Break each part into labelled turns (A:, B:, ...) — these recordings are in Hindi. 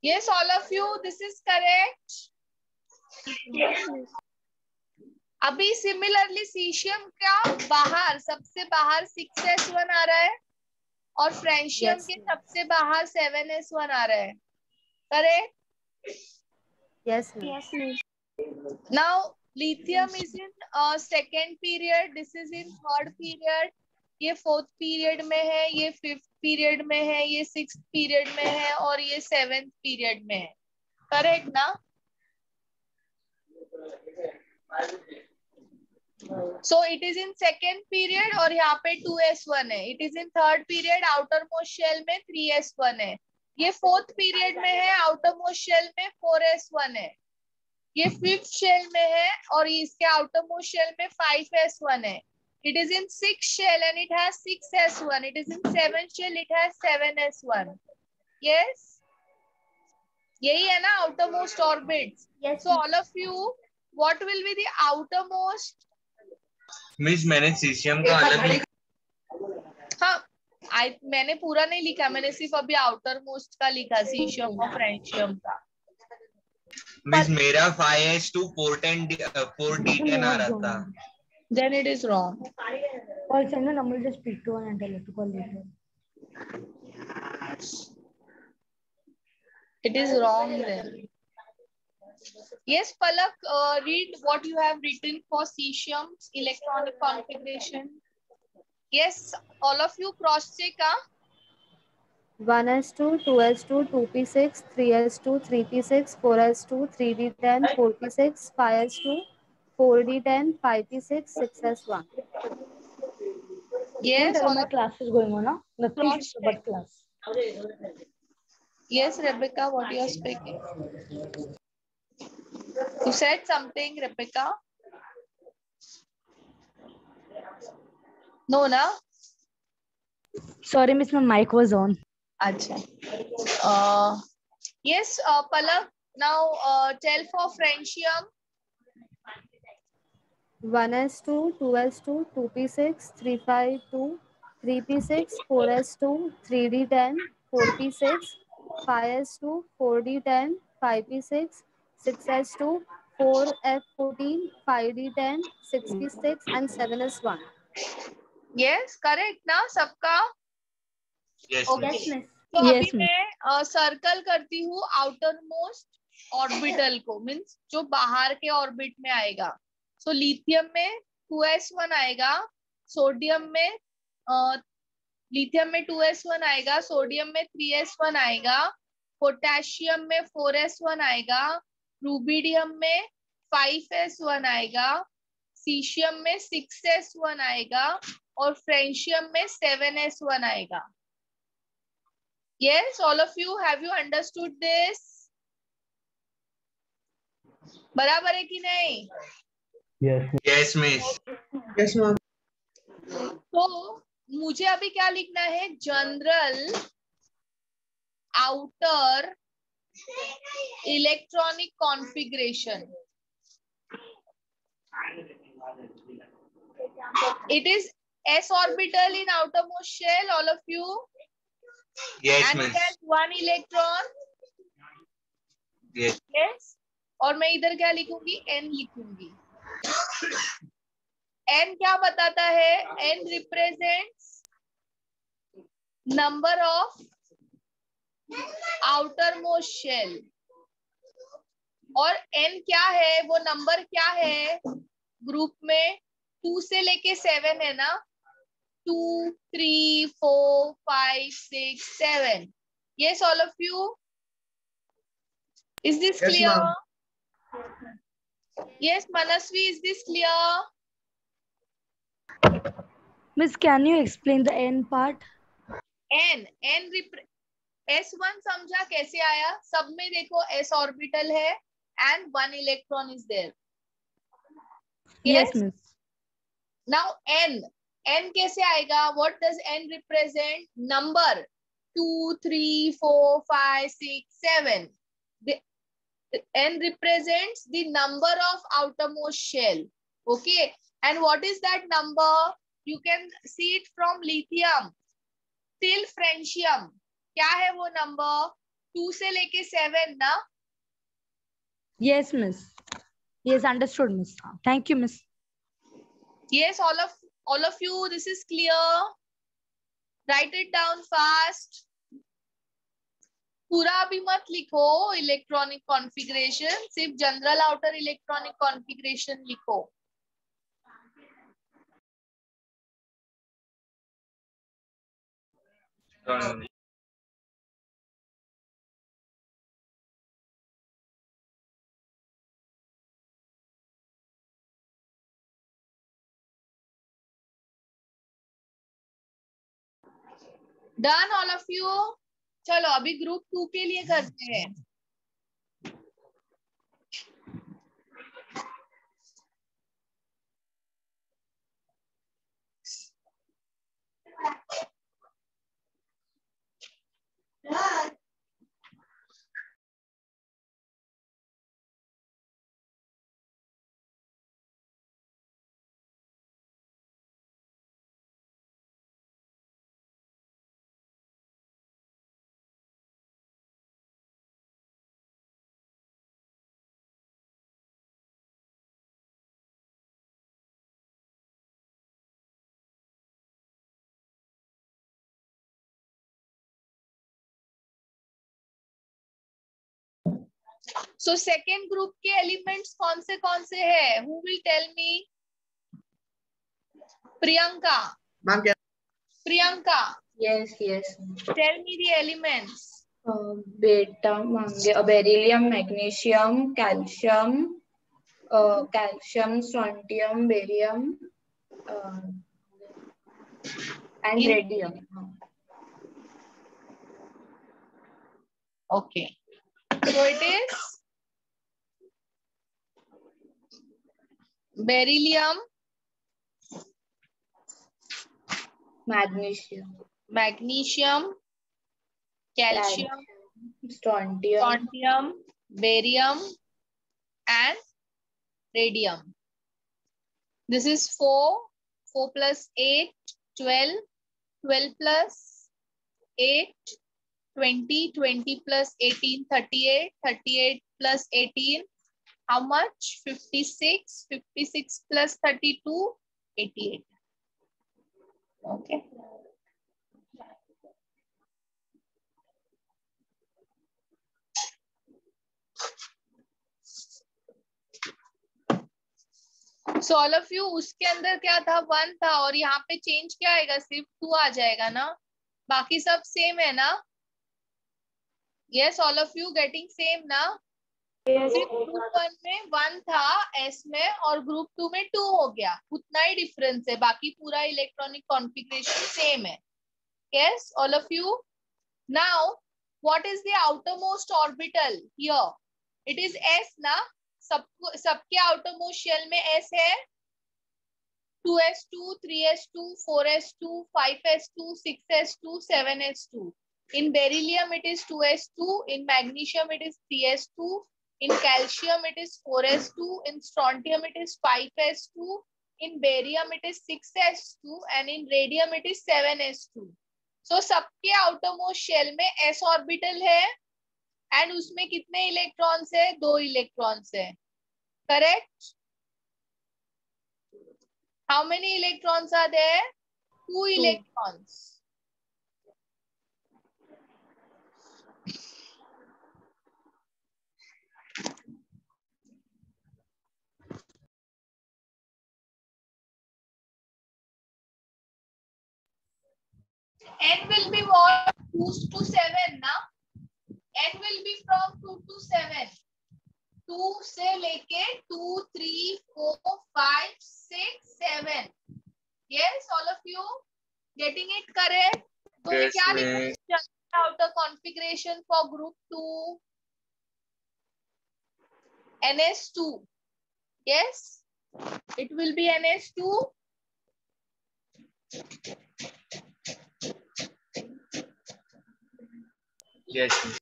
A: Yes, all of you, this is correct. अभी सिमिलरली सीशियम का बाहर सबसे बाहर 6s1 आ रहा है और फ्रेंशियम के सबसे बाहर 7s1 आ रहा है. Correct?
B: Yes.
A: Now lithium is in second period, this is in third period. ये फोर्थ पीरियड में है, ये फिफ्थ पीरियड में है, ये सिक्स्थ पीरियड में है और ये सेवेंथ पीरियड में है. करेक्ट ना? So it is in second period और यहाँ पे 2s1 है. It is in third period, outer most shell में 3s1 है. ये फोर्थ पीरियड में है, outer most shell में 4s1 है. ये फिफ्थ शेल में है और इसके outer most shell में 5s1 है. It is in sixth shell and it has 6s1. It is in seventh shell, it has 7s1. Yes? यही है ना outermost orbits?
B: Yes.
A: So all of you, what will be the outermost?
C: Miss मैंने सीशियम का अलग लिखा.
A: हाँ, मैंने पूरा नहीं लिखा, मैंने सिर्फ अभी आउटर मोस्ट का लिखा, सीशियम और फ्रेंशियम का.
C: मिस मेरा 5s2 4d10 आ रहा था.
A: Then it is wrong.
B: Call sender number, just speak to one and tell her to call later.
A: It is wrong then. Yes, Palak, read what you have written for cesium's electronic configuration. Yes, all of you cross check.
B: 1s2, 2s2, 2p6, 3s2, 3p6, 4s2, 3d10, 4p6, 5s2, 4d10, 5p6, 6s1.
A: Yes, all
B: my class is going on now. Nothing but class.
A: Yes, Rebecca, what you are speaking? You said something, Rebecca? No, na?
B: Sorry, miss, my mic was on.
A: Acha. Yes, Palak, now tell for Frenchium.
B: 1s2, 2s2, 2p6, 352, 3p6, 4s2, 3d10, 4p6, 5s2, 4d10, 5p6, 6s2, 4f14, 5d10, 6p6 and 7s1.
A: Yes, correct ना सबका?
C: Yes,
A: Okay.
C: miss.
A: तो अभी मैं सर्कल करती हूँ आउटर मोस्ट ऑर्बिटल को, मीन्स जो बाहर के ऑर्बिट में आएगा. सो लिथियम में 2s1 आएगा, सोडियम में लिथियम में 2s1 आएगा, सोडियम में 3s1 आएगा, पोटेशियम में 4s1 आएगा, रूबिडियम में 5s1 आएगा, सीशियम में 6s1 आएगा और फ्रेंशियम में 7s1 आएगा. Yes, all of you, have you understood this? बराबर है कि नहीं?
C: Yes, miss.
D: Yes, ma'am.
A: तो मुझे अभी क्या लिखना है? General outer electronic configuration. It is s orbital in outermost shell, all of you.
C: Yes,
A: And
C: miss.
A: it has one electron.
C: Yes.
A: Yes. और मैं इधर क्या लिखूंगी? n लिखूंगी. n क्या बताता है? n represents number of outermost shell. और n क्या है? वो नंबर क्या है? ग्रुप में 2 से लेके 7 है ना? 2, 3, 4, 5, 6, 7. Yes, all of you. Is this
D: Yes,
A: clear?
D: ma'am.
A: Yes, Manasvi, is this clear?
B: Miss, can you explain the n part?
A: n S1 समझा कैसे आया? सब में देखो s ऑर्बिटल है and 1 electron is there.
B: Yes, miss.
A: Now n कैसे आएगा? What does n represent? Number 2, 3, 4, 5, 6, 7. The n represents the number of outermost shell. Okay, and what is that number? you can see it from lithium till francium. क्या है वो नंबर? 2 से लेके 7 ना?
B: Yes, miss. Yes, understood, miss. Thank you, miss.
A: Yes, all of you, this is clear. Write it down fast. पूरा भी मत लिखो इलेक्ट्रॉनिक कॉन्फ़िगरेशन, सिर्फ जनरल आउटर इलेक्ट्रॉनिक कॉन्फ़िगरेशन लिखो. Done all of you. चलो अभी ग्रुप 2 के लिए करते हैं. सो सेकेंड ग्रुप के एलिमेंट्स कौन से हैं? Who will tell me? Priyanka.
D: Ma'am क्या?
A: Priyanka,
E: Yes, yes.
A: Tell me the elements.
E: Beta, beryllium, magnesium, calcium, strontium, barium, and radium.
A: Okay. So it is beryllium,
E: Magnesium,
A: calcium,
E: strontium,
A: barium, and radium. This is 4. 4 plus 8, 12. 12 plus 8, 20. 20 plus 18, 38. 38 plus 18, how much? 56. 56 plus 32, 88. Okay. So all of you, उसके अंदर क्या था? 1 था और यहाँ पे चेंज क्या आएगा? सिर्फ 2 आ जाएगा ना? बाकी सब सेम है ना? Yes, all of you getting same ना? सिर्फ ग्रुप 1 में 1 था एस में और ग्रुप 2 में 2 हो गया, उतना ही डिफरेंस है. बाकी पूरा इलेक्ट्रॉनिक कॉन्फ़िगरेशन सेम है. Yes, all of you. Now, what is the outermost orbital here? It is S ना? सबके outermost shell में S है. 2s2, 3s2, 4s2, 5s2, 6s2, 7s2. In beryllium it is 2s2, in magnesium it is 3s2, in calcium it is 4s2, in strontium it is 5s2, in barium it is 6s2, and in radium it is 7s2. So सबके outermost shell में s orbital है and उसमें कितने इलेक्ट्रॉन्स है? 2 इलेक्ट्रॉन्स है. Correct? How many electrons are there? 2 electrons. N will be what? 2 to 7 ना? N will be from 2 to 7. 2 से लेके 2, 3, 4, 5, 6, 7. Yes, all of you getting it correct? तो
C: Yes,
A: क्या
C: miss.
A: लिखा outer configuration for group 2? NS2. Yes, it will be NS2.
C: Yes, miss.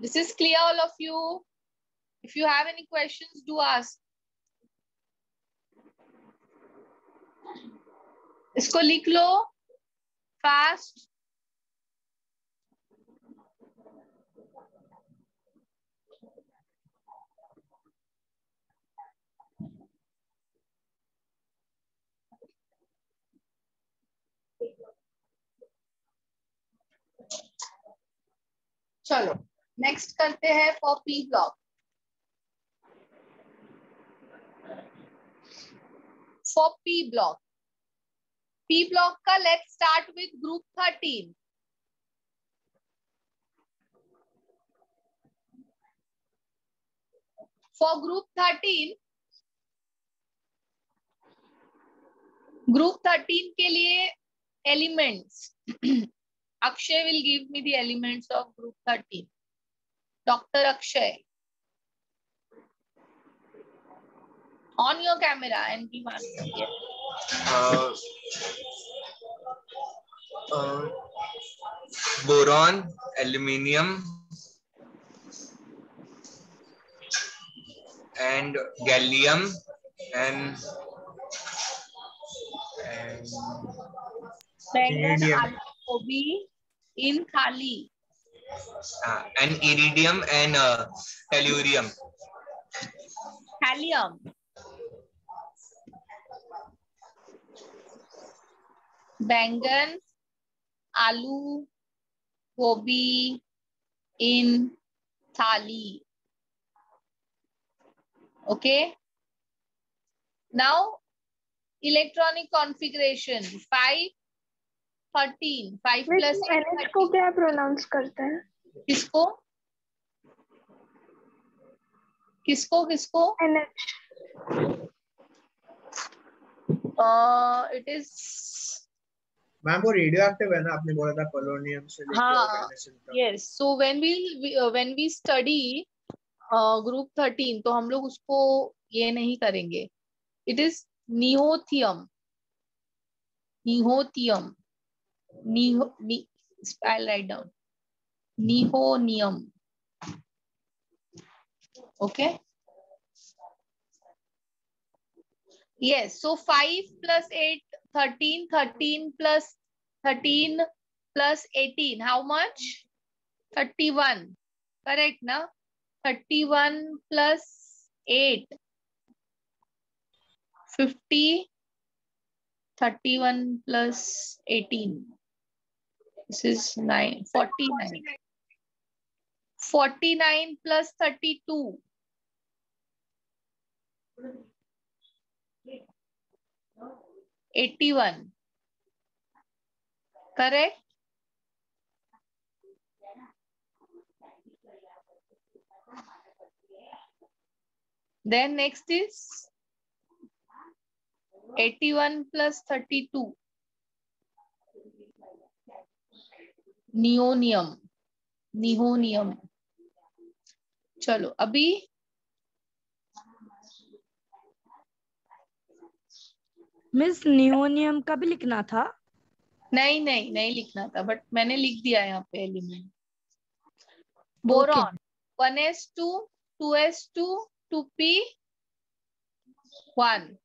A: This is clear, all of you. If you have any questions, do ask. इसको लिख लो फास्ट। चलो नेक्स्ट करते हैं for p block. For p block, p block का let's start with group 13। For group 13, group 13 के लिए elements, Akshay will give me the elements of group 13। Doctor Akshay, on your camera and give answer. Yes.
C: Boron, aluminium, and gallium, and
A: बैंगन, आलू, गोभी in थाली,
C: and iridium and tellurium.
A: thallium, बैंगन, आलू, गोभी in थाली. Okay. Now electronic configuration 5 13 5 plus
F: NH को क्या प्रोनाउंस करते हैं?
A: किसको किसको किसको
F: NH.
A: इट इज
D: मैम वो रेडियो एक्टिव है ना, आपने बोला था पोलोनियम से लेके
A: हाँ
D: ऑर्गेनाइजेशन तक।
A: Yes, so when we study group 13 तो हम लोग उसको ये नहीं करेंगे. इट इज नियोथियम, निहोथियम, I'll write down nihonium. Okay. Yes, so 5 plus 8 13, 13 plus 13 plus 18 how much? 31. Correct na? 31 plus 8 50. 31 plus 18, this is 9 49. 49 plus 32 81. Correct. Then next is 81 plus 32 नियोनियम, निहोनियम. चलो अभी
B: मिस नियोनियम का भी लिखना था?
A: नहीं लिखना था, बट मैंने लिख दिया यहाँ पे element. Boron 1s2 2s2 2p1.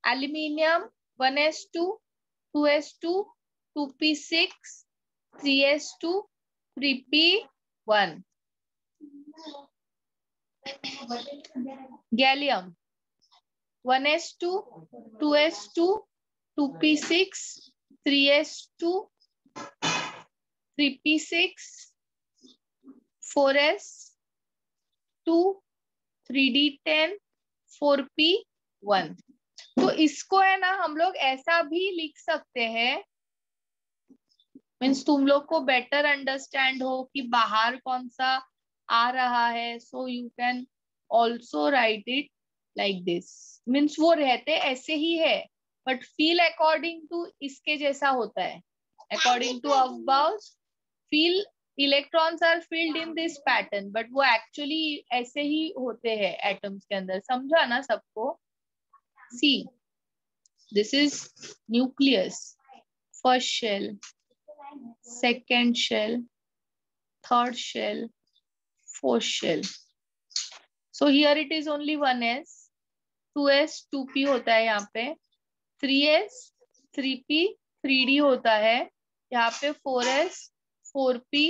A: Aluminium 1s2 2s2 2p6 3s2 3p1. Gallium 1s2 2s2 2p6 3s2 3p6 4s2 3d10 4p1. तो इसको है ना हम लोग ऐसा भी लिख सकते हैं, मीन्स तुम लोग को बेटर अंडरस्टैंड हो कि बाहर कौन सा आ रहा है. So you can also right it like this. Means वो रहते ऐसे ही है बट फील अकॉर्डिंग टू इसके जैसा होता है. According to about fill electrons are filled in this pattern, but वो एक्चुअली ऐसे ही होते हैं एटम्स के अंदर. समझा ना सबको? See this is nucleus, first shell, second shell, third shell, fourth shell. So here it is only 1s, 2s, 2p होता है यहाँ पे. 3s 3p 3d होता है, यहाँ पे 4s 4p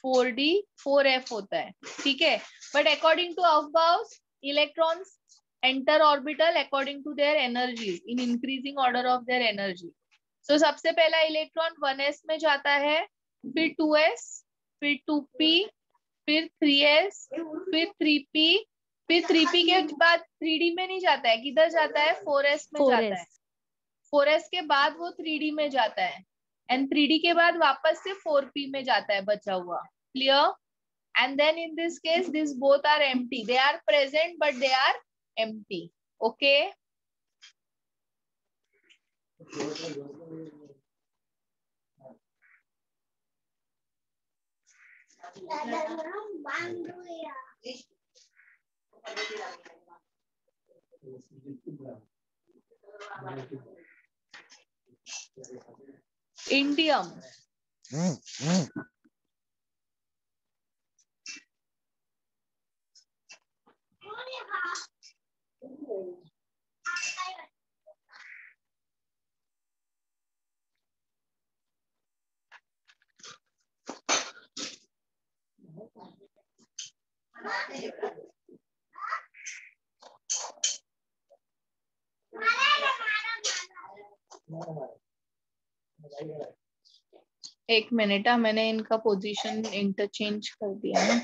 A: 4d 4f होता है, ठीक है। But according to Aufbau electrons enter orbital according to their energy in increasing order of their energy. So सबसे पहला इलेक्ट्रॉन 1s में जाता है, फिर 2s, फिर 2p, फिर 3s, फिर 3p, फिर 3p के बाद 3d में नहीं जाता है, किधर जाता है 4s में जाता है। 4s के बाद वो 3d में जाता है एंड 3d के बाद वापस से 4p में जाता है बचा हुआ। Clear? And then in this case this both are empty, they are present but they are empty. Okay, indium एक मिनट, मैंने इनका पोजीशन इंटरचेंज कर दिया है।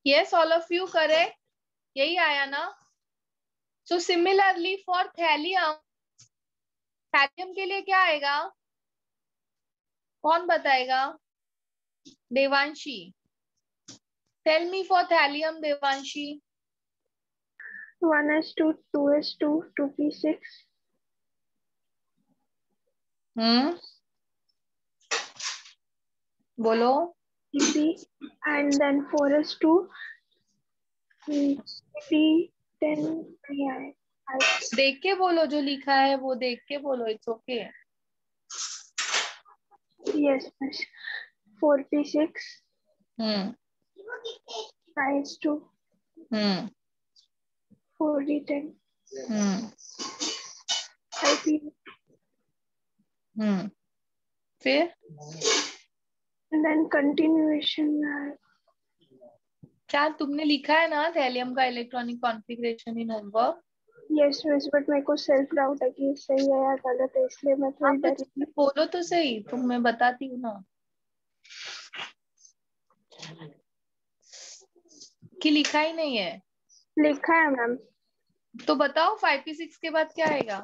A: Yes, all of you correct, यही आया ना? So similarly for thallium, thallium के लिए क्या आएगा, कौन बताएगा? Devanshi, tell me for thallium Devanshi.
F: 1s2 2s2 2p6
A: बोलो।
F: p and then 4s2 p10 नहीं आए।
A: देख के बोलो, जो लिखा है वो देख के बोलो, it's okay.
F: yes miss 4p6 5s2 4d10 5p
A: फिर
F: and then continuation
A: क्या तुमने लिखा है ना थैलियम का electronic configuration in homework?
F: yes miss but मेरे को सेल्फ डाउट है कि सही है या गलत है, इसलिए मैं थोड़ी डरी थी।
A: बोलो तो सही, तुम मैं बताती हूँ ना कि लिखा ही नहीं है।
F: लिखा है मैम।
A: तो बताओ 5p6 के बाद क्या आएगा?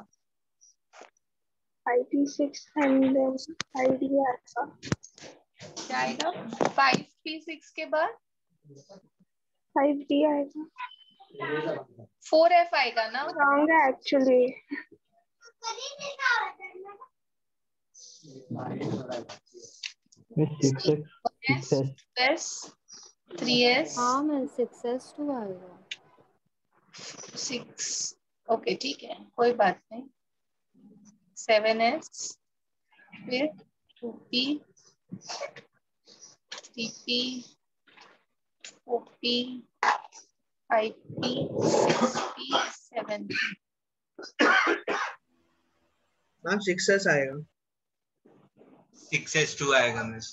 F: 5p6 and then 5d आएगा।
A: क्या आएगा 5p6 के बाद?
F: 5d आएगा।
A: 4f आएगा ना?
F: रॉन्ग है एक्चुअली।
A: S 3s
B: हाँ मैं 6s2 आएगा।
A: 6 ओके ठीक है, कोई बात नहीं। 7s, फिर 2p 3p 4p 5p 6p 7p।
D: Ma'am 6s आएगा।
C: 6s2 आएगा मिस।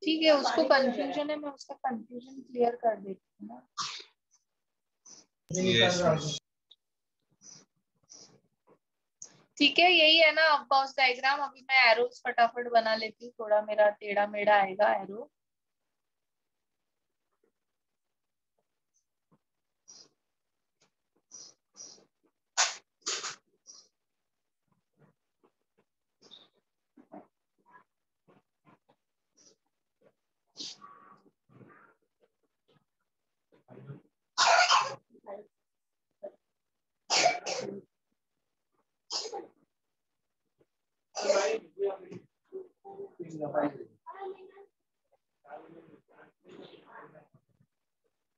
A: ठीक है, उसको कंफ्यूजन है, मैं उसका कंफ्यूजन क्लियर कर देती हूँ ना।
C: Yes miss.
A: ठीक है, यही है ना गॉस डायग्राम। अभी मैं एरोस फटाफट बना लेती हूँ, थोड़ा मेरा टेढ़ा मेढ़ा आएगा एरो।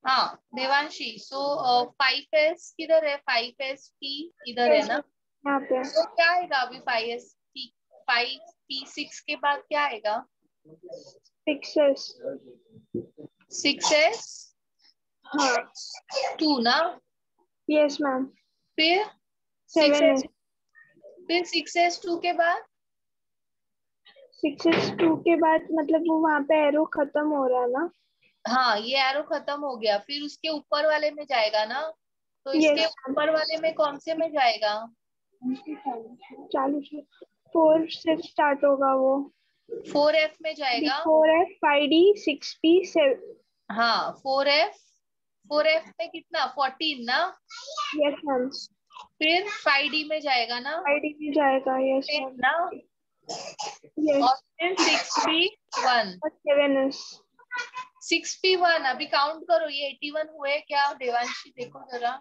A: हाँ देवांशी, सो 5s किधर है? 5s की इधर है ना?
F: यहाँ पे
A: तो क्या आएगा अभी 5p6 के बाद क्या आएगा?
F: 6s।
A: 6s
F: हाँ
A: 2 ना,
F: यस मैम।
A: फिर
F: 7s।
A: 6s2 के बाद
F: 6s2 के बाद मतलब वो वहाँ पे एरो खत्म हो रहा है ना?
A: हाँ ये एरो खत्म हो गया, फिर उसके ऊपर वाले में जाएगा ना, तो इसके
F: यस
A: ऊपर वाले में कौन से में जाएगा?
F: चालू से 4 से स्टार्ट होगा वो।
A: 4f में जाएगा।
F: 4f 5d 6p 7।
A: हाँ 4f में कितना 14 ना,
F: यस मैम।
A: फिर 5d में जाएगा ना
F: 5d में जाएगा। Yes
A: 10
F: ma'am.
A: ना,
F: यस
A: और फिर 6p1।
F: और 7s।
A: 6p1 अभी काउंट करो, ये 81 हुए क्या देवांशी? देखो जरा।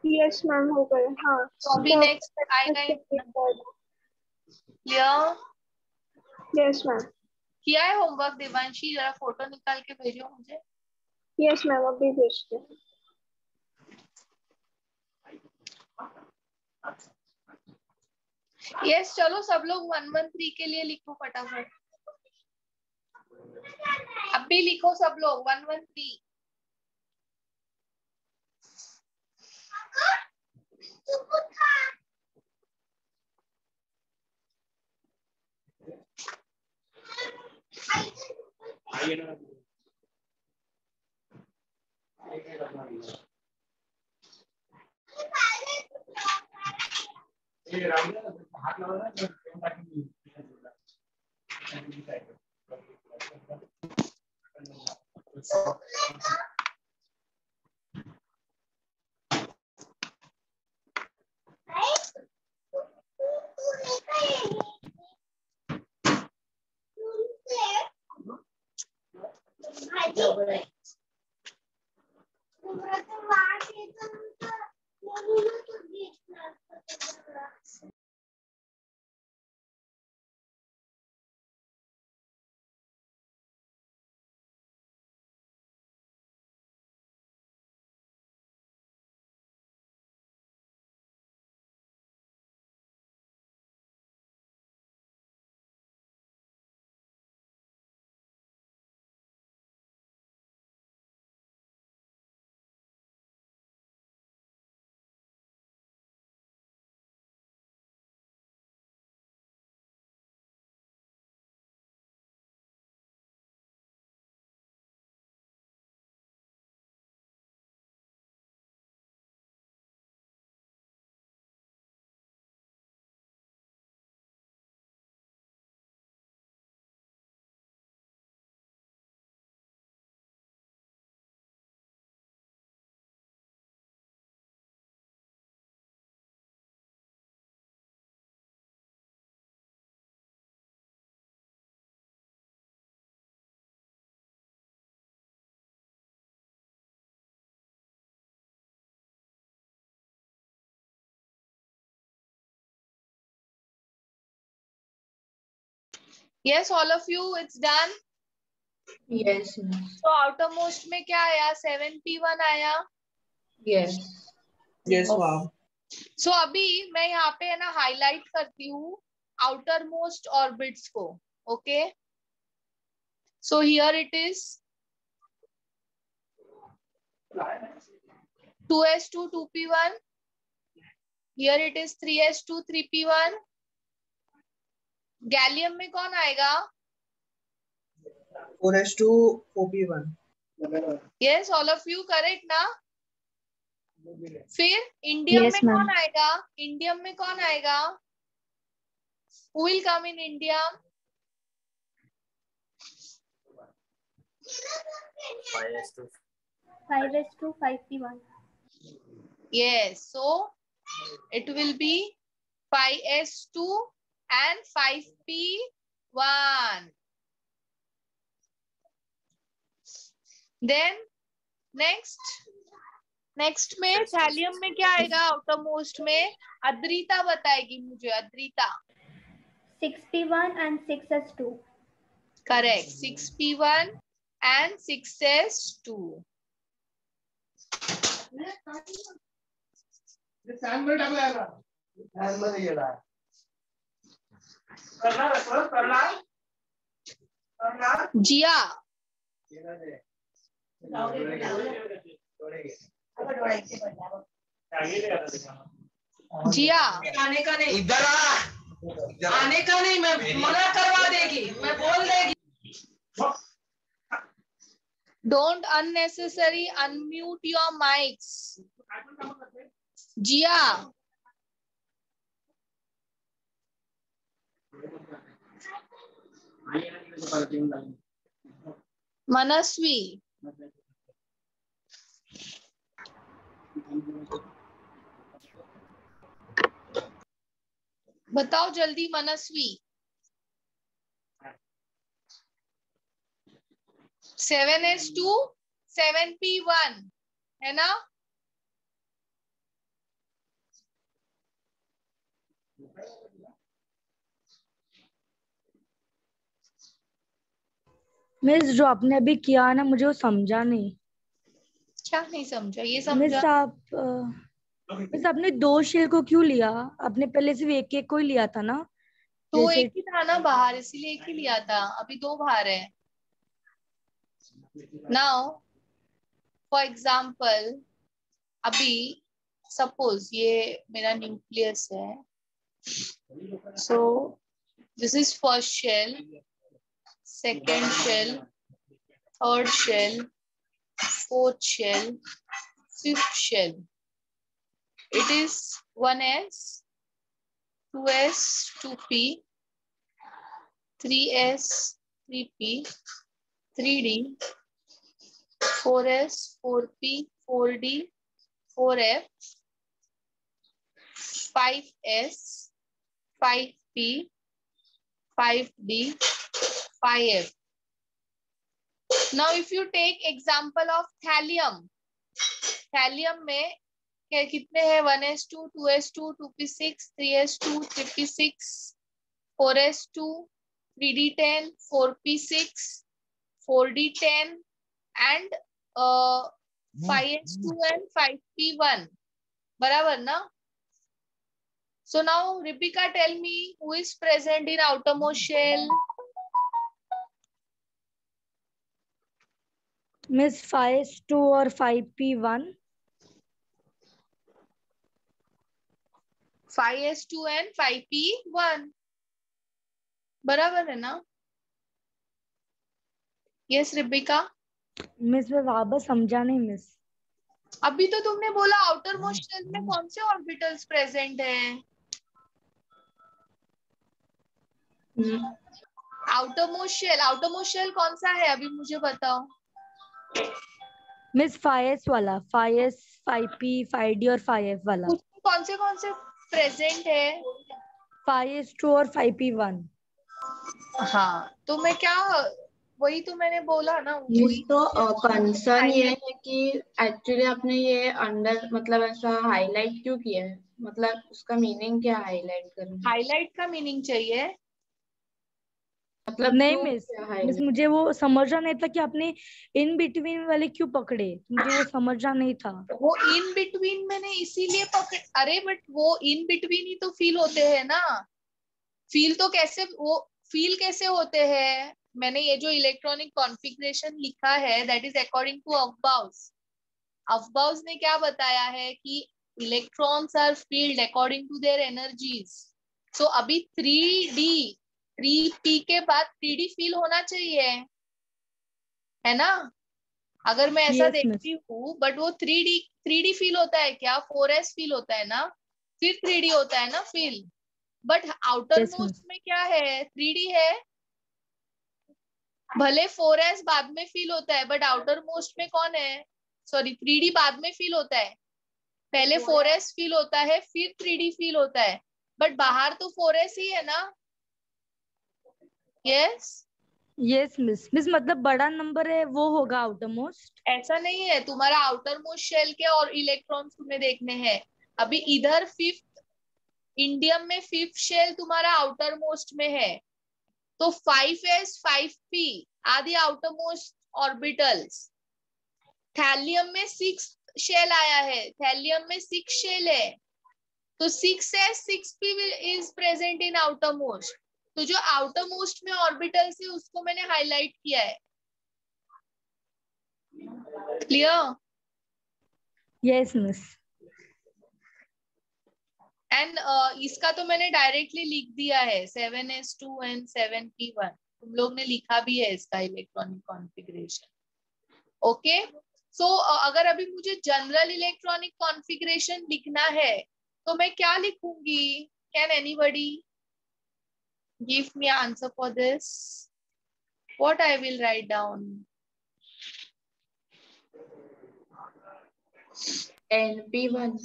F: यस मैम हो गए। हाँ
A: तो अभी नेक्स्ट आएगा क्लियर?
F: Yes ma'am.
A: किया है होमवर्क देवांशी? जरा फोटो निकाल के भेजो मुझे।
F: यस मैम अभी भेजते हैं।
A: यस चलो सब लोग 113 के लिए लिखो फटाफट, अब भी लिखो सब लोग 113। Yes all of you it's done.
E: Yes.
A: तो आउटर मोस्ट में क्या आया? 7p1 आया।
E: Yes.
D: Yes ma'am.
A: सो अभी मैं यहाँ पे है ना हाईलाइट करती हूँ आउटर मोस्ट ऑर्बिट्स को। Okay so here it is 2s2 2p1, here it is 3s2 3p1। Gallium में कौन आएगा?
D: 4s2 4p1।
A: Yes all of you correct ना। फिर इंडियम
B: Yes,
A: में
B: ma'am.
A: कौन आएगा? इंडियम में कौन आएगा? Who will come in indium?
G: 5s2 5p1.
A: Yes, so it will be 5s2 and 5p1. Then next में थैलियम में क्या आएगा? आउटर मोस्ट में अद्रिता बताएगी मुझे। Adrita
G: 6p1 and 6s2.
A: Correct, 6p1 and 6s2। जिया जिया
H: आने का नहीं,
C: इधर आ,
H: आने का नहीं, मैं मना करवा देगी, मैं बोल देगी।
A: Don't unnecessary unmute your mics. Jiya Manasvi बताओ जल्दी मनस्वी। 7s2 7p1 है ना?
B: मिस जो आपने अभी किया ना मुझे वो समझा नहीं।
A: क्या नहीं समझा? ये
B: मिस
A: समझा।
B: आप मिस आपने 2 शेल को क्यों लिया? आपने पहले सिर्फ एक एक को ही लिया था ना?
A: तो
B: जैसे
A: एक ही था ना बाहर, इसीलिए एक ही लिया था। अभी 2 बाहर है। नाउ फॉर एग्जाम्पल, अभी सपोज ये मेरा न्यूक्लियस है। So this is first shell, second shell, third shell, fourth shell, fifth shell. It is 1s, 2s, 2p, 3s, 3p, 3d, 4s, 4p, 4d, 4f, 5s, 5p, 5d, 5f. Now if you take example of thallium, thallium में क्या कितने हैं? 1s2, 2s2, 2p6, 3s2, 3p6, 4s2, 3d10, 4p6, 4d10 and 5s2 and 5p1. बराबर ना? So now Ripika, tell me who is present in outermost shell?
B: Miss 5s2 और 5p1.
A: 5s2 and 5p1. बराबर है ना? Yes Rebekah.
B: मिस मैं वापस समझा नहीं मिस।
A: अभी तो तुमने बोला आउटर मोस्ट शेल में कौन से ऑर्बिटल्स प्रेजेंट हैं? आउटर मोस्ट शेल कौन सा है अभी मुझे बताओ।
B: मिस 5s वाला, 5s, 5p, 5d और 5f वाला।
A: उसमें कौन से प्रेजेंट है?
B: 5s2 और 5p1।
A: हाँ तो मैं क्या, वही तो मैंने बोला ना।
E: मिस तो कंसर्न ये है कि एक्चुअली आपने ये अंडर मतलब ऐसा हाईलाइट क्यों किया है? मतलब उसका मीनिंग क्या हाईलाइट करना?
A: हाईलाइट का मीनिंग चाहिए?
E: मतलब
B: नहीं
E: क्यों
B: मिस,
E: किया
B: मिस
E: highlight?
B: मुझे वो समझना नहीं था कि आपने इन बिटवीन वाले क्यों पकड़े। मुझे वो समझना नहीं था।
A: वो इन बिटवीन मैंने इसीलिए पकड़, अरे बट वो इन बिटवीन ही तो फील होते हैं ना। फील तो कैसे, वो फील कैसे होते हैं? मैंने ये जो इलेक्ट्रॉनिक कॉन्फ़िगरेशन लिखा है that is according to Aufbau. Aufbau ने क्या बताया है कि electrons are filled according to their energies. So अभी 3d 3p के बाद 3d फील होना चाहिए, है ना? अगर मैं ऐसा
B: Yes,
A: देखती हूँ बट वो 3d फील होता है क्या? 4s फील होता है ना, फिर 3d होता है ना feel. But outer
B: Yes,
A: most
B: miss.
A: में क्या है? 3d है। भले 4s बाद में फील होता है बट आउटर मोस्ट में कौन है? सॉरी 3d बाद में फील होता है। पहले 4s फील होता है फिर 3d फील होता है, बट बाहर तो 4s ही है ना। Yes
B: yes miss. मिस मतलब बड़ा नंबर है वो होगा आउटर मोस्ट।
A: ऐसा नहीं है, तुम्हारा आउटर मोस्ट शेल के और इलेक्ट्रॉन्स तुम्हें देखने हैं। अभी इधर फिफ्थ इंडियम में फिफ्थ शेल तुम्हारा आउटर मोस्ट में है, तो 5s 5p are the outer most orbitals. Thallium में सिक्स शेल आया है, थैलियम में 6 शेल है, तो 6 है, 6p is present in outer most. तो जो आउटर मोस्ट में ऑर्बिटल से उसको मैंने हाईलाइट किया है। क्लियर?
B: Yes miss.
A: एंड इसका तो मैंने डायरेक्टली लिख दिया है 7s2 एंड 7p1, तुम लोग ने लिखा भी है इसका इलेक्ट्रॉनिक कॉन्फ़िगरेशन। ओके, सो अगर अभी मुझे जनरल इलेक्ट्रॉनिक कॉन्फ़िगरेशन लिखना है तो मैं क्या लिखूंगी? Can anybody give me answer for this? What I will write down?
E: NP1।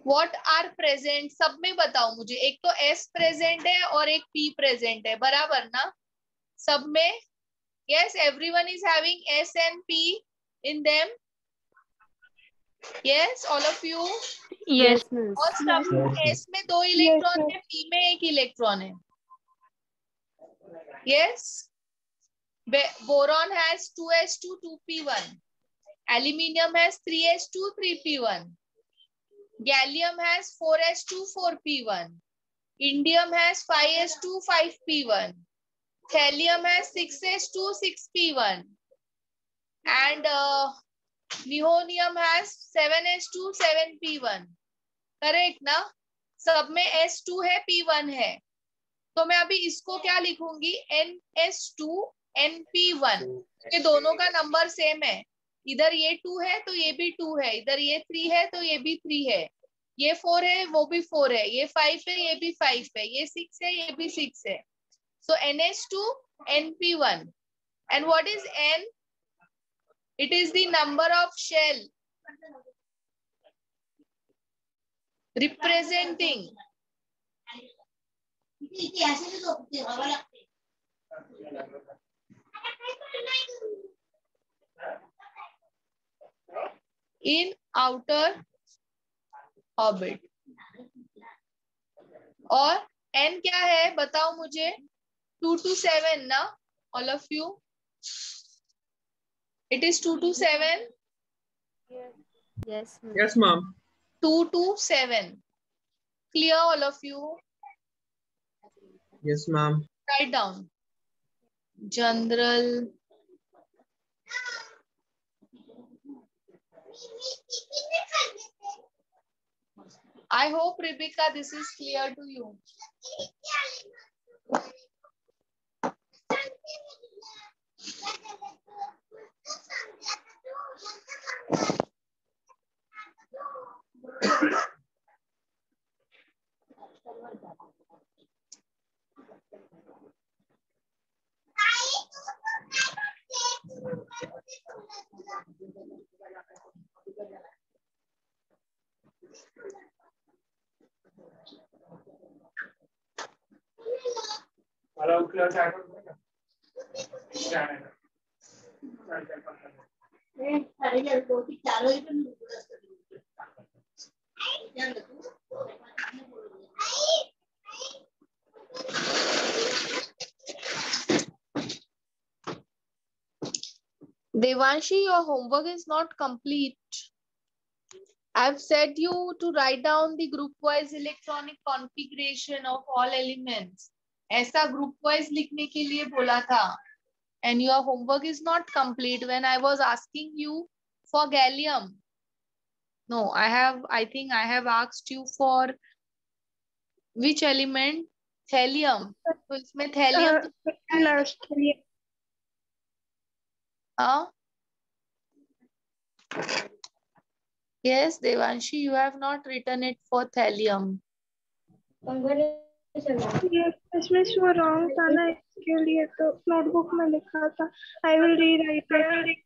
A: What are present, सब में बताओ मुझे। एक तो S प्रेजेंट है और एक P प्रेजेंट है, बराबर ना सब में? Yes, everyone is having S and P in them. Yes, all of you.
I: Yes, miss.
A: और सब S में 2 इलेक्ट्रॉन है, P में 1 इलेक्ट्रॉन है। Yes. Boron has 2s2 2p1. Aluminium has 3s2 3p1. Gallium has 4s2 4p1. Indium has 5s2 5p1. Thallium has 6s2 6p1. And नियोनियम has 7s2 7p1। Correct ना? सब में s2 है, p1 है, तो मैं अभी इसको क्या लिखूंगी? ns2 np1। ये दोनों का नंबर सेम है, इधर ये 2 है तो ये भी 2 है, इधर ये 3 है तो ये भी 3 है, ये 4 है वो भी 4 है, ये 5 है ये भी 5 है, ये 6 है ये भी 6 है। So ns2 np1। And what is n? It is the number of shell representing in outer orbit। और n क्या है बताओ मुझे? 2 to 7 ना, all of you? It is 2 to 7?
I: Yes, miss.
D: Yes, ma'am.
A: 2 to 7. Clear all of you?
D: Yes, ma'am.
A: Write down. General I hope, Rebecca, this is clear to you. Devanshi, your homework is not complete. I've said you to write down the group-wise electronic configuration of all elements. ऐसा group-wise लिखने के लिए बोला था. And your homework is not complete when I was asking you for gallium. No, I think I have asked you for which element? Thallium. तो इसमें thallium
F: last year.
A: Yes, Devanshi, you have not written it for thallium.
F: Yes, इसमें वो wrong था ना, इसके लिए तो नोटबुक में लिखा था. I will rewrite it.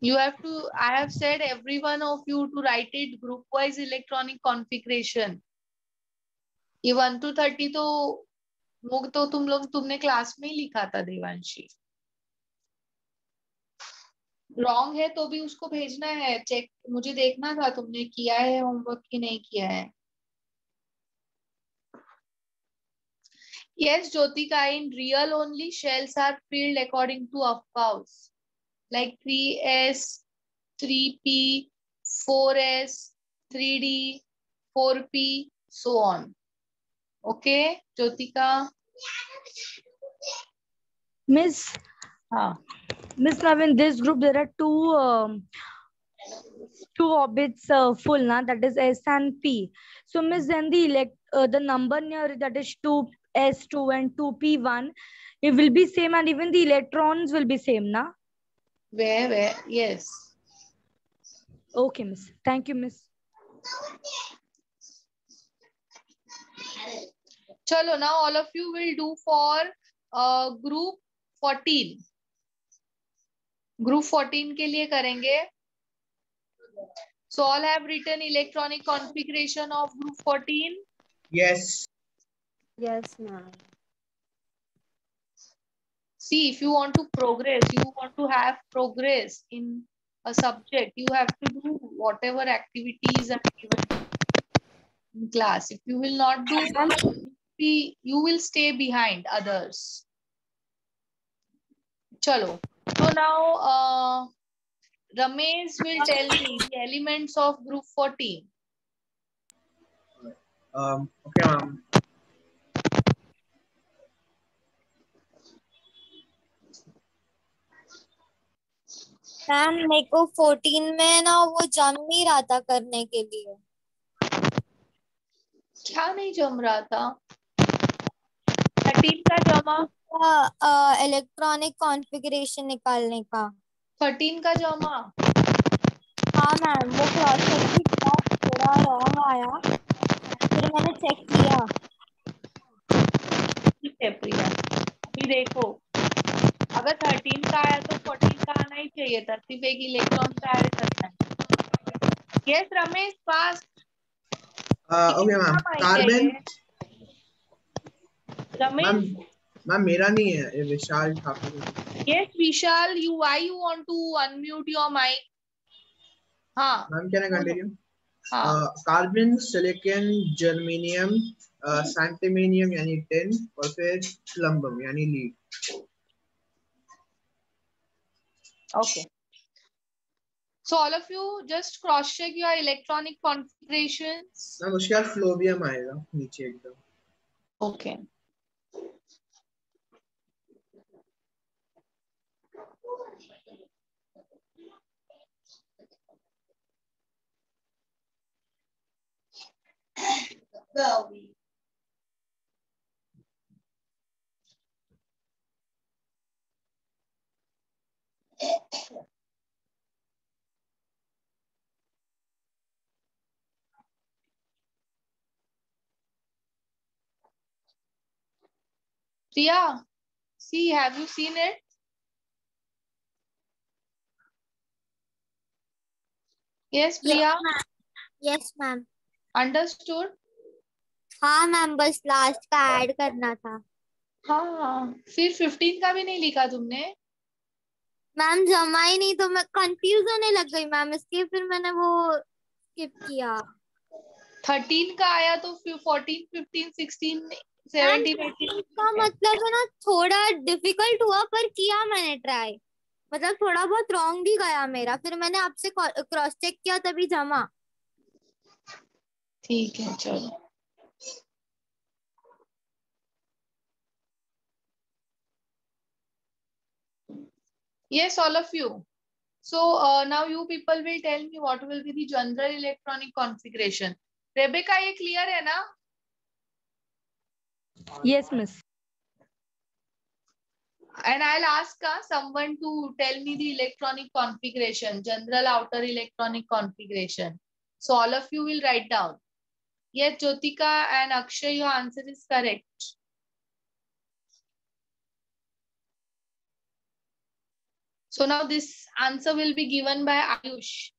A: You have to, I have said every one of you to write it group-wise electronic configuration. ये 1 to 30 तो तुमने क्लास में ही लिखा था देवांशी. रॉन्ग है तो भी उसको भेजना है, चेक मुझे देखना था तुमने किया है होमवर्क की नहीं किया है. Yes, Jyotika, in real only shells are filled according to Aufbaus. Like 3s, 3p, 4s, 3d, 4p, so on. Okay, Jyotika?
B: Miss, Miss, now in this group there are two orbits full, na, that is S and P. So Miss, then the number near that is 2s2 and 2p1, it will be same, and even the electrons will be same, na?
A: Where? Yes.
B: Okay, Miss. Thank you, Miss.
A: Chalo, now all of you will do for group 14. Group 14 के लिए करेंगे. So all have written electronic configuration of group 14.
D: Yes.
I: Yes, ma'am.
A: See, if you want to progress, you want to have progress in a subject, you have to do whatever activities are given in class. If you will not do, you will stay behind others. Chalo. So now Ramesh will tell me the elements of group 14.
D: Okay, ma'am.
I: Ma'am मेरे को 14 में ना वो जम नहीं रहा था करने के लिए.
A: क्या नहीं जम रहा था? 13 का जमा.
I: इलेक्ट्रॉनिक कॉन्फ़िगरेशन निकालने का.
A: 13 का जमा.
I: हाँ मैम, वो क्रॉस चेक भी किया, थोड़ा रॉन्ग आया, फिर मैंने चेक किया.
A: ठीक है प्रिया, अभी देखो, अगर 13 का आया तो 14 का आना ही चाहिए था, सिर्फ एक इलेक्ट्रॉन का ऐड करना है. यस रमेश, पास.
D: Okay, ma'am. Carbon.
A: Ramesh.
D: Ma'am मेरा नहीं है, ये विशाल Thakur.
A: Yes, Vishal, why you want to unmute your mic? हाँ.
D: Ma'am, can I continue?
A: हाँ.
D: Carbon, silicon, germanium, xanthemanium यानी tin और फिर plumbum यानी lead.
A: Okay. So all of you just cross check your electronic configurations.
D: Ma'am उसके बाद फ्लोबियम आएगा नीचे एकदम.
A: Okay. Priya, see, have you seen it? Yes, Priya.
I: Yes ma'am.
A: Understood?
I: हाँ मैम, बस लास्ट का ऐड करना था.
A: हाँ, फिर 15 का भी नहीं लिखा तुमने?
I: मैम जमा ही नहीं, तो मैं कंफ्यूज होने लग गई मैम, इसके फिर मैंने वो स्किप किया.
A: 13 का आया तो फिर 14, 15, 16, 17, 18
I: इसका मतलब है ना, थोड़ा डिफिकल्ट हुआ पर किया मैंने ट्राई. मतलब थोड़ा बहुत रॉन्ग भी गया मेरा, फिर मैंने आपसे क्रॉस चेक किया तभी जमा.
A: ठीक है, चलो. Yes, all of you. So now you people will tell me what will be the general electronic configuration. Rebecca, ये clear है ना?
B: Yes, miss.
A: And I'll ask someone to tell me the electronic configuration, general outer electronic configuration. So all of you will write down. Yes, Jyotika and Akshay, your answer is correct. So now this answer will be given by Ayush.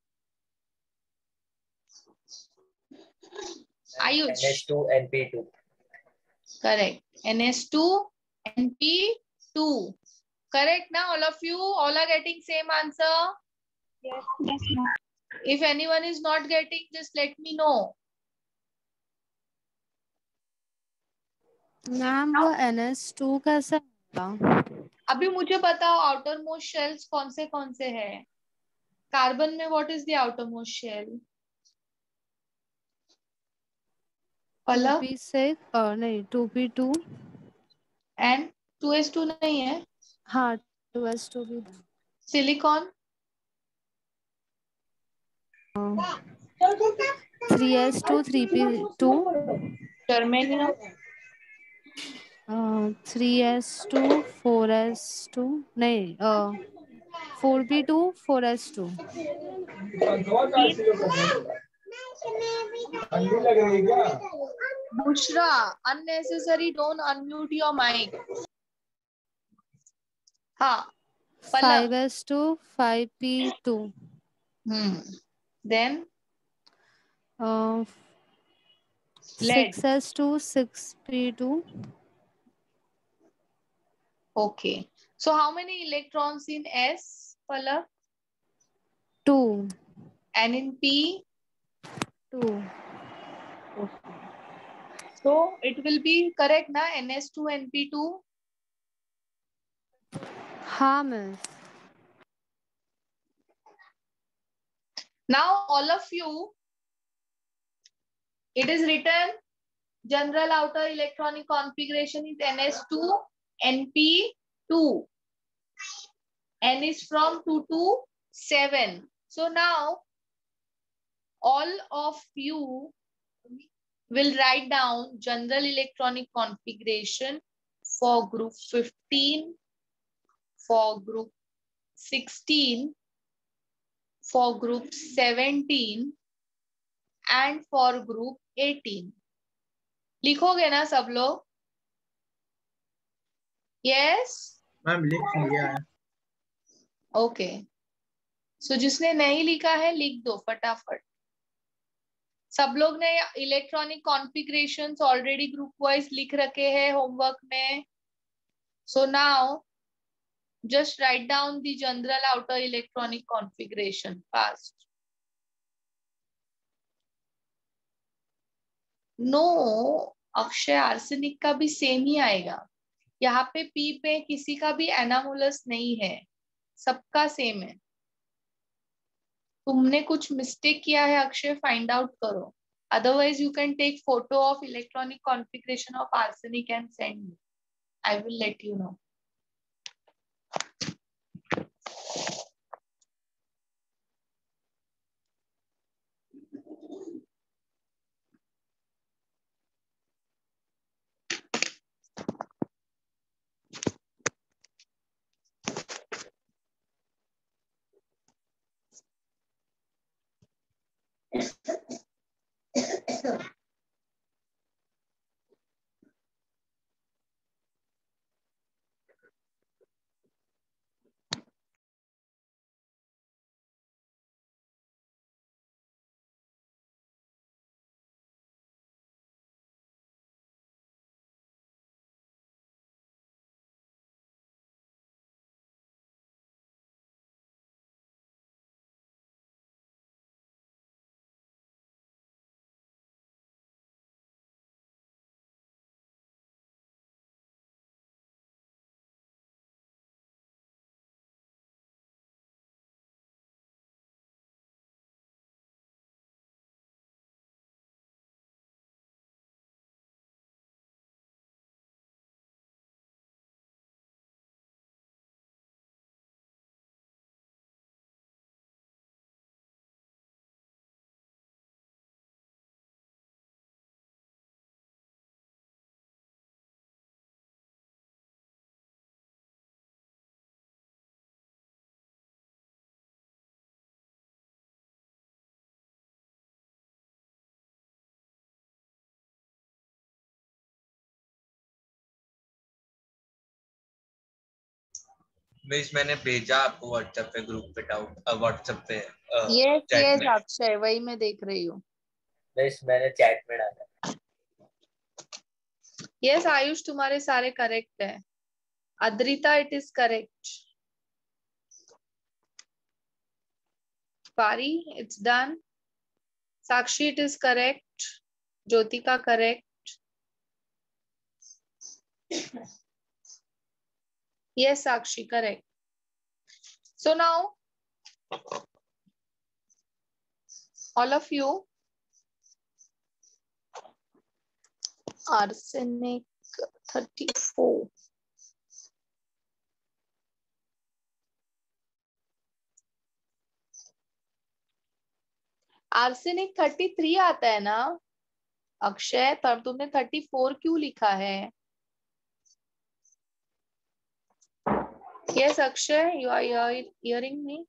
A: Ayush.
J: NS2 and P2.
A: Correct. NS2 and P2. Correct now, all of you? All are getting same answer?
F: Yes, yes, ma'am.
A: If anyone is not getting, just let me know.
J: Ma'am वो NS2 कैसे होगा?
A: अभी मुझे बताओ आउटर मोस्ट शेल्स कौन से हैं? कार्बन में what is the outer most shell? Pallav
J: 2p6 नहीं 2p2
A: एंड 2s2 नहीं है?
J: हाँ 2s2 भी
A: silicon
J: 3s2 3p2
A: germanium
J: 3s2 4s2 नहीं 4p2 4s2
A: Bushra unnecessary don't unmute your mic. हाँ Pallav
J: 5s2 5p2
A: then lead
J: 6s2 6p2
A: okay. So how many electrons in S, Palav?
J: 2
A: And in P?
J: 2
A: So it will be correct na, NS2 NP2?
J: हाँ miss
A: Now all of you, it is written general outer electronic configuration is NS2 NP2. N is from 2 to 7. So now all of you will write down general electronic configuration for group 15, for group 16, for group 17 and for group 18. लिखोगे ना सब लोग? Yes?
D: मैम लिख लिया है।
A: ओके सो जिसने नहीं लिखा है लिख दो फटाफट। सब लोग ने electronic configurations already group wise लिख रखे हैं होमवर्क में। So now just write down the general outer electronic configuration fast. No, Akshay arsenic का भी सेम ही आएगा। यहाँ पे पी पे किसी का भी एनामोलस नहीं है, सबका सेम है। तुमने कुछ मिस्टेक किया है अक्षय, फाइंड आउट करो। Otherwise you can take photo of electronic configuration of arsenic and send me. I will let you know.
C: Miss मैंने भेजा आपको व्हाट्सएप पे ग्रुप पे डाउट व्हाट्सएप पे
A: यस
C: चैट में।
A: अक्षय वही मैं देख रही हूँ।
C: मिस मैंने चैट में डाला।
A: यस आयुष तुम्हारे सारे करेक्ट है। Adrita it is correct. Pari it's done. Sakshi it is correct. Jyotika correct. Yes, Sakshi, correct. So now, all of you, arsenic 34. Arsenic 33 आता है ना अक्षय, तब तुमने 34 क्यों लिखा है? Yes, Akshay, you are hearing me?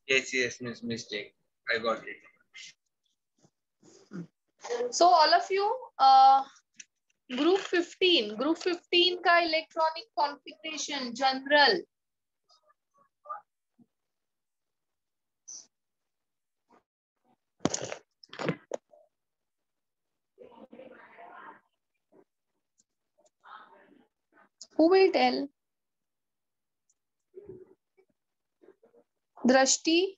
C: Yes, miss, mistake. I got it.
A: So all of you, group 15 का electronic configuration general. Who will tell? Drashti?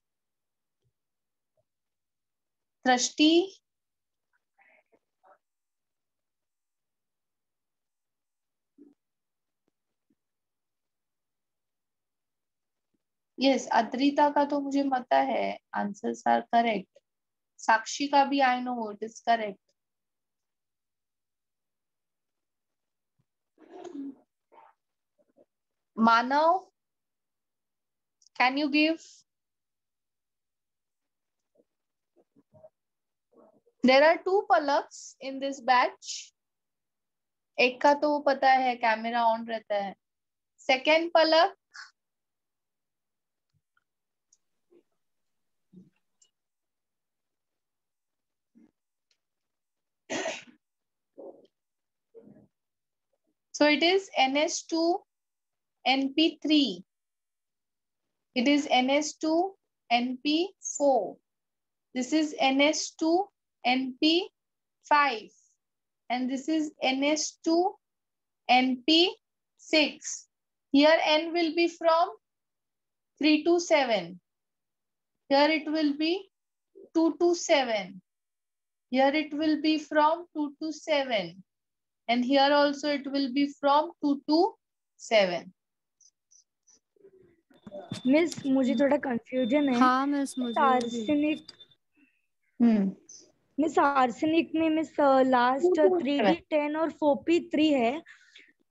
A: Yes, Adrita का तो मुझे पता है, आंसर्स आर करेक्ट. साक्षी का भी I know it is correct. Manav, can you give? There are 2 Palaks in this batch. एक का तो पता है कैमरा ऑन रहता है. Second Palak, so it is NH2 NP3. It is NH2 NP4. This is NH2 NP5. And this is NH2 NP6. Here N will be from 3 to 7. Here it will be 2 to 7. Here it will be from 2 to 7. And here also it will be from 2 to 7.
B: Miss मुझे थोड़ा कंफ्यूजन है.
J: हाँ मिस मुझे भी.
B: आर्सेनिक मिस आर्सेनिक में मिस लास्ट 3D10 और 4P3 है,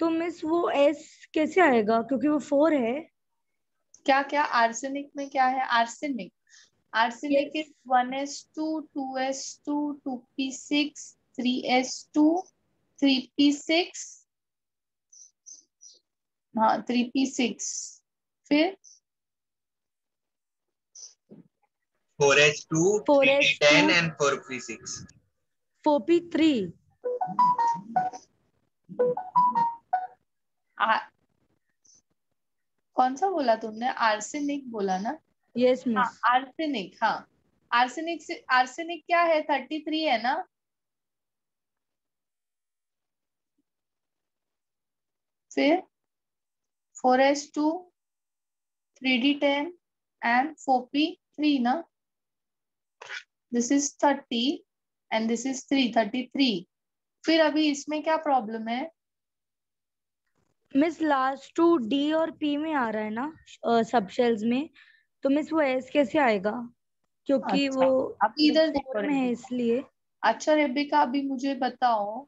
B: तो मिस वो S कैसे आएगा क्योंकि वो 4 है.
A: क्या क्या आर्सेनिक में क्या है? Arsenic is 1s2 2s2 2p6 3s2 3p6. हाँ 3p6. फिर
C: 4h2 3d10 and 4p6
B: 4p3.
A: कौन सा बोला तुमने? आर्सेनिक बोला ना?
B: Yes miss.
A: आर्सेनिक. हाँ आर्सेनिक क्या है? 33 है ना? फिर 4s2 3d10 and 4p3 ना? This is 30 and this is 33. फिर अभी इसमें क्या प्रॉब्लम है?
B: मिस लास्ट 2 D और P में आ रहा है ना सब शेल्स में, तो मिस वो S कैसे आएगा क्योंकि
A: अच्छा,
B: वो
A: अभी इधर देखो
B: में है इसलिए.
A: अच्छा रेबिका, अभी मुझे बताओ,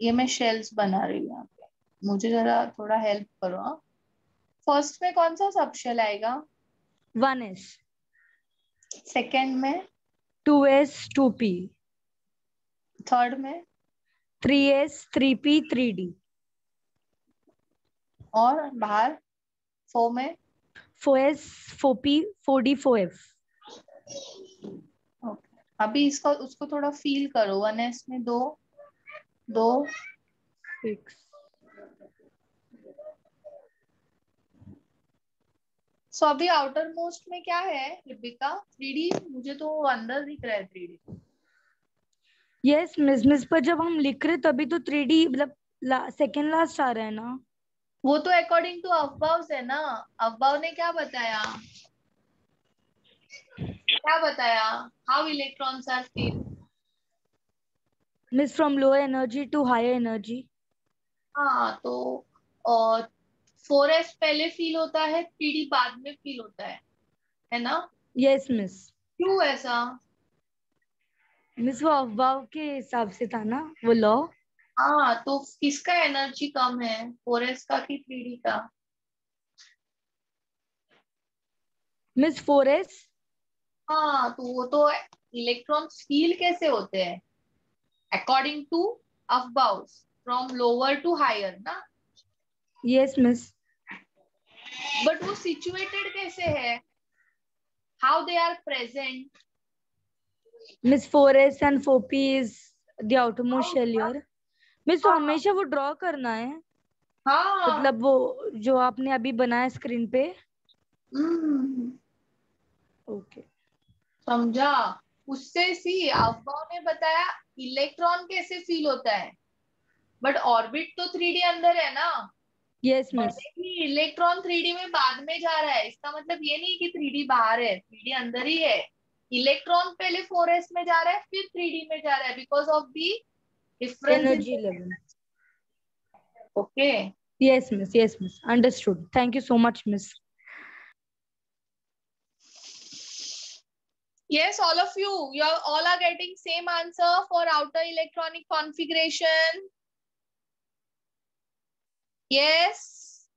A: ये मैं शेल्स बना रही हूँ यहाँ पे, मुझे जरा थोड़ा हेल्प करो. हाँ, फर्स्ट में कौन सा सब शेल आएगा?
B: 1S.
A: सेकेंड में
B: 2S 2P.
A: थर्ड में
B: 3S 3P 3D.
A: और बाहर 4 में
B: 4S 4P 4D 4F.
A: Okay, अभी इसका उसको थोड़ा फील करो. 1S में 2
B: 6.
A: सो अभी आउटर मोस्ट में क्या है रिबिका? 3D. मुझे तो अंदर दिख रहा है 3D.
B: यस मिस पर जब हम लिख रहे तभी तो 3D मतलब सेकेंड लास्ट आ रहा है ना.
A: वो तो अकॉर्डिंग टू अफबाव है ना. अफबाव ने क्या बताया? How electrons are filled?
B: Miss from lower energy to higher energy.
A: हाँ तो 4s पहले फील होता है, 3D बाद में फील होता है ना?
B: Yes miss.
A: क्यों ऐसा?
B: मिस वो अफवाह के हिसाब से था ना वो लॉ।
A: हाँ तो किसका एनर्जी कम है, 4s का कि 3D का?
B: Miss 4s।
A: हाँ तो वो तो इलेक्ट्रॉन्स फील कैसे होते हैं? According to Aufbau, from lower to higher ना।
B: Yes miss.
A: बट वो सिचुएटेड कैसे है? How they are present?
B: Miss 4s and 4p is the outermost shell here. Miss तो हमेशा वो ड्रॉ करना है,
A: हाँ
B: मतलब वो जो आपने अभी बनाया स्क्रीन पे। ओके
A: समझा। उससे सी अफवाह ने बताया इलेक्ट्रॉन कैसे फील होता है, बट ऑर्बिट तो 3D अंदर है ना।
B: Yes miss.
A: भले ही इलेक्ट्रॉन 3D में बाद में जा रहा है, इसका मतलब ये नहीं कि 3D बाहर है, 3D अंदर ही है। इलेक्ट्रॉन पहले 4s में जा रहा है, फिर 3D में जा रहा है, because of the difference in.
B: Energy level.
A: Okay
B: yes miss understood. Thank you so much miss.
A: yes, all of you are all are getting same answer for outer electronic configuration. Yes,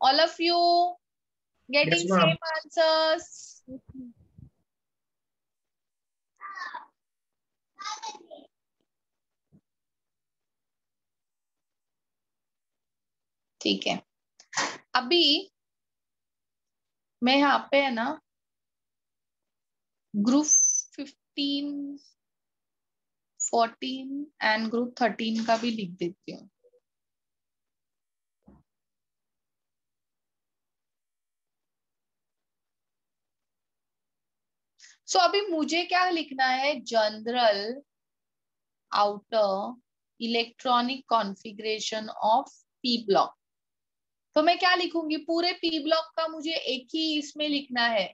A: all of you getting
D: Yes, ma'am.
A: same answers. ठीक है, अभी मैं यहाँ पे है ना ग्रुप 15, 14 एंड ग्रुप 13 का भी लिख देती हूँ। सो अभी मुझे क्या लिखना है? General outer electronic configuration of P block. तो मैं क्या लिखूंगी? पूरे पी ब्लॉक का मुझे एक ही इसमें लिखना है।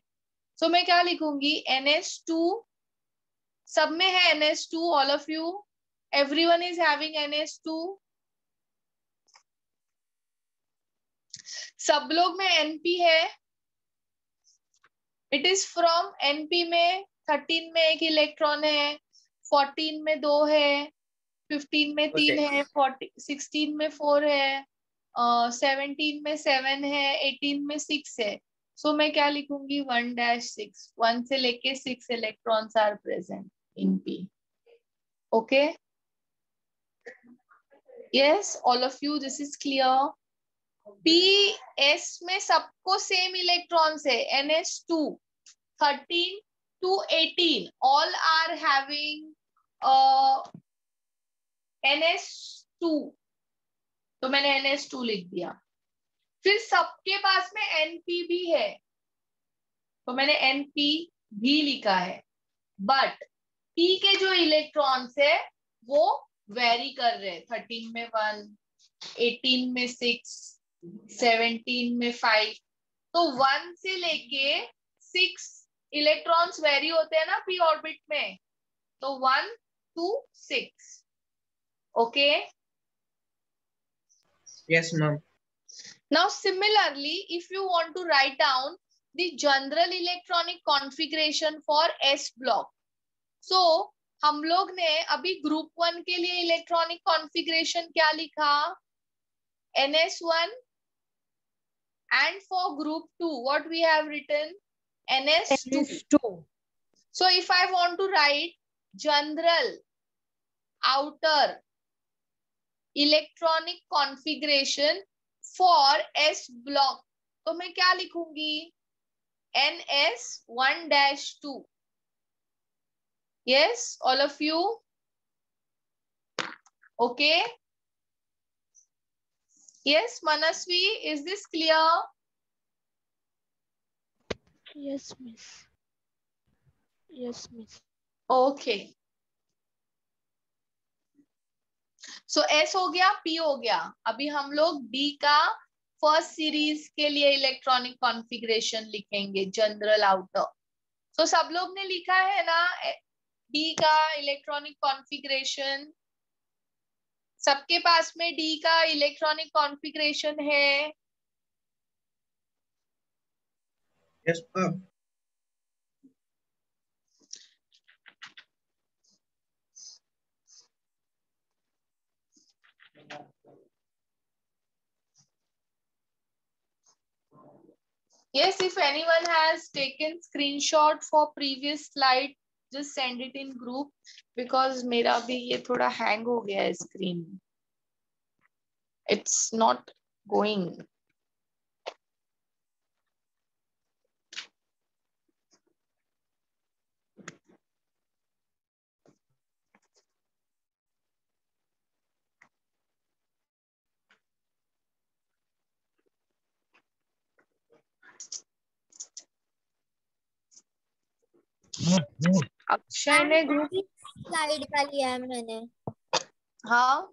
A: सो मैं क्या लिखूंगी? NS2, सब में है NS2, all of you, everyone is having NS2। सब लोग में NP है। इट इज फ्रॉम NP में 13 में एक इलेक्ट्रॉन है, 14 में 2 है, 15 में 3 है, 16 में 4 है, 17 में 7 है, 18 में 6 है। सो मैं क्या लिखूंगी? 1-6, 1 से लेके 6 electrons are present in P। Okay, yes all of you, this is clear. PS में सबको सेम इलेक्ट्रॉन्स है, NS2, 13 to 18 all are having NS2, तो मैंने NS2 लिख दिया। फिर सबके पास में NP भी है, तो मैंने NP भी लिखा है। बट P के जो इलेक्ट्रॉन्स है वो वेरी कर रहे हैं। 13 में 1, 18 में 6, 17 में 5। तो 1 से लेके 6 इलेक्ट्रॉन्स वेरी होते हैं ना पी ऑर्बिट में, तो 1 to 6। Okay,
D: Yes, ma'am.
A: now similarly if you want to write down the general electronic configuration for S block, so हम लोग ने अभी ग्रुप 1 के लिए इलेक्ट्रॉनिक कॉन्फ़िगरेशन क्या लिखा? NS1, and for group 2 what we have written? NS2. So if I want to write general outer electronic configuration for S block, तो मैं क्या लिखूंगी? NS1-2। yes all of you, okay? yes Manasvi, is this clear?
J: Yes, miss. Yes, miss.
A: okay, so S हो गया, P हो गया। अभी हम लोग D का फर्स्ट सीरीज के लिए इलेक्ट्रॉनिक कॉन्फ़िगरेशन लिखेंगे, जनरल आउटर। सो सब लोग ने लिखा है ना D का इलेक्ट्रॉनिक कॉन्फ़िगरेशन सबके पास में डी का इलेक्ट्रॉनिक कॉन्फ़िगरेशन है?
D: Yes, ma'am.
A: Yes, if anyone has taken screenshot for previous slide, just send it in group because मेरा भी ये थोड़ा hang हो गया है screen. It's not going. Akshay ने ग्रुप
I: स्लाइड का लिया है मैंने,
A: हाँ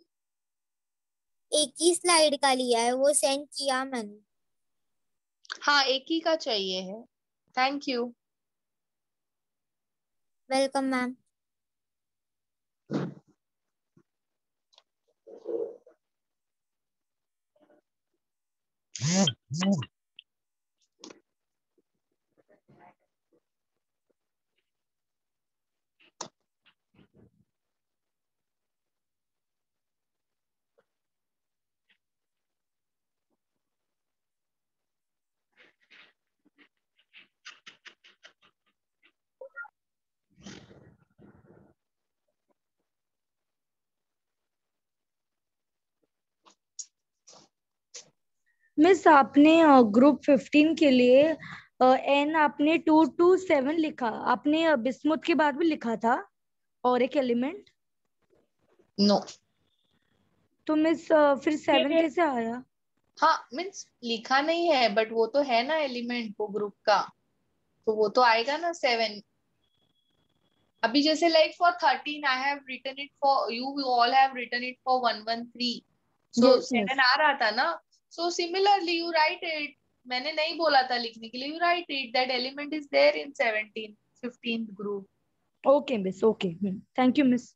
I: एक ही स्लाइड का लिया है, वो सेंड किया मैंने।
A: हाँ एक ही का चाहिए है। Thank you.
I: Welcome ma'am.
B: Miss आपने ग्रुप 15 के लिए एन आपने 2 to 7 लिखा, आपने बिस्मुथ के बाद भी लिखा था और एक एलिमेंट।
A: नो
B: तो मिस फिर 7 कैसे आया?
A: हाँ मीन्स लिखा नहीं है बट वो तो है ना एलिमेंट वो ग्रुप का, तो वो तो आएगा ना 7। अभी जैसे like for 13 I have written it for you all have written it for 113, so
B: Yes, miss.
A: 7 आ रहा था ना। So similarly you write it, मैंने नहीं बोला था लिखने के लिए, you write it that element is there in 17 15th group.
B: Okay, miss. Okay. Thank you, miss.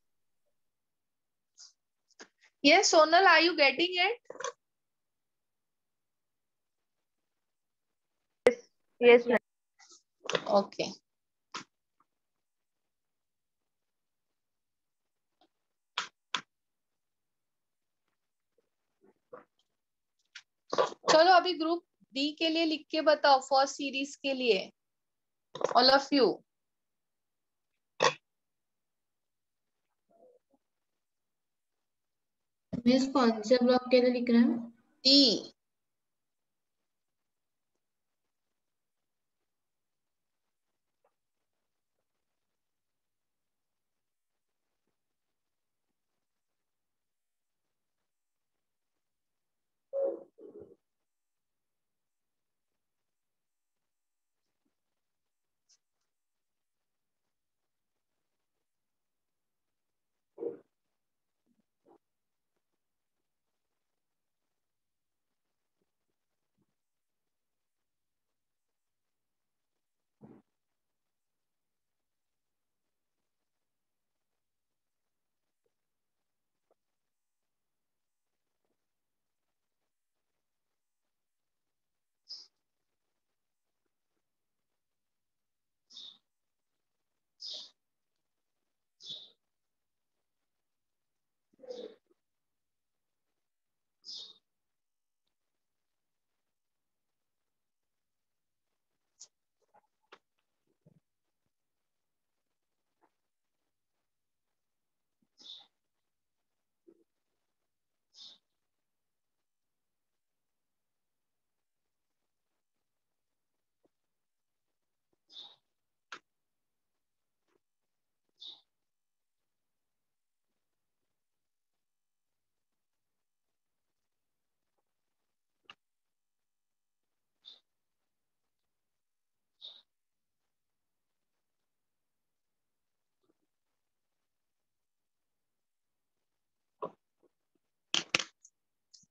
A: Yes, Sonal, are you getting it?
F: Yes, ma'am.
A: Okay. चलो अभी ग्रुप डी के लिए लिख के बताओ, फर्स्ट सीरीज के लिए ऑल ऑफ यू।
E: मिस कौन से ब्लॉक के लिए लिख रहे हैं?
A: डी।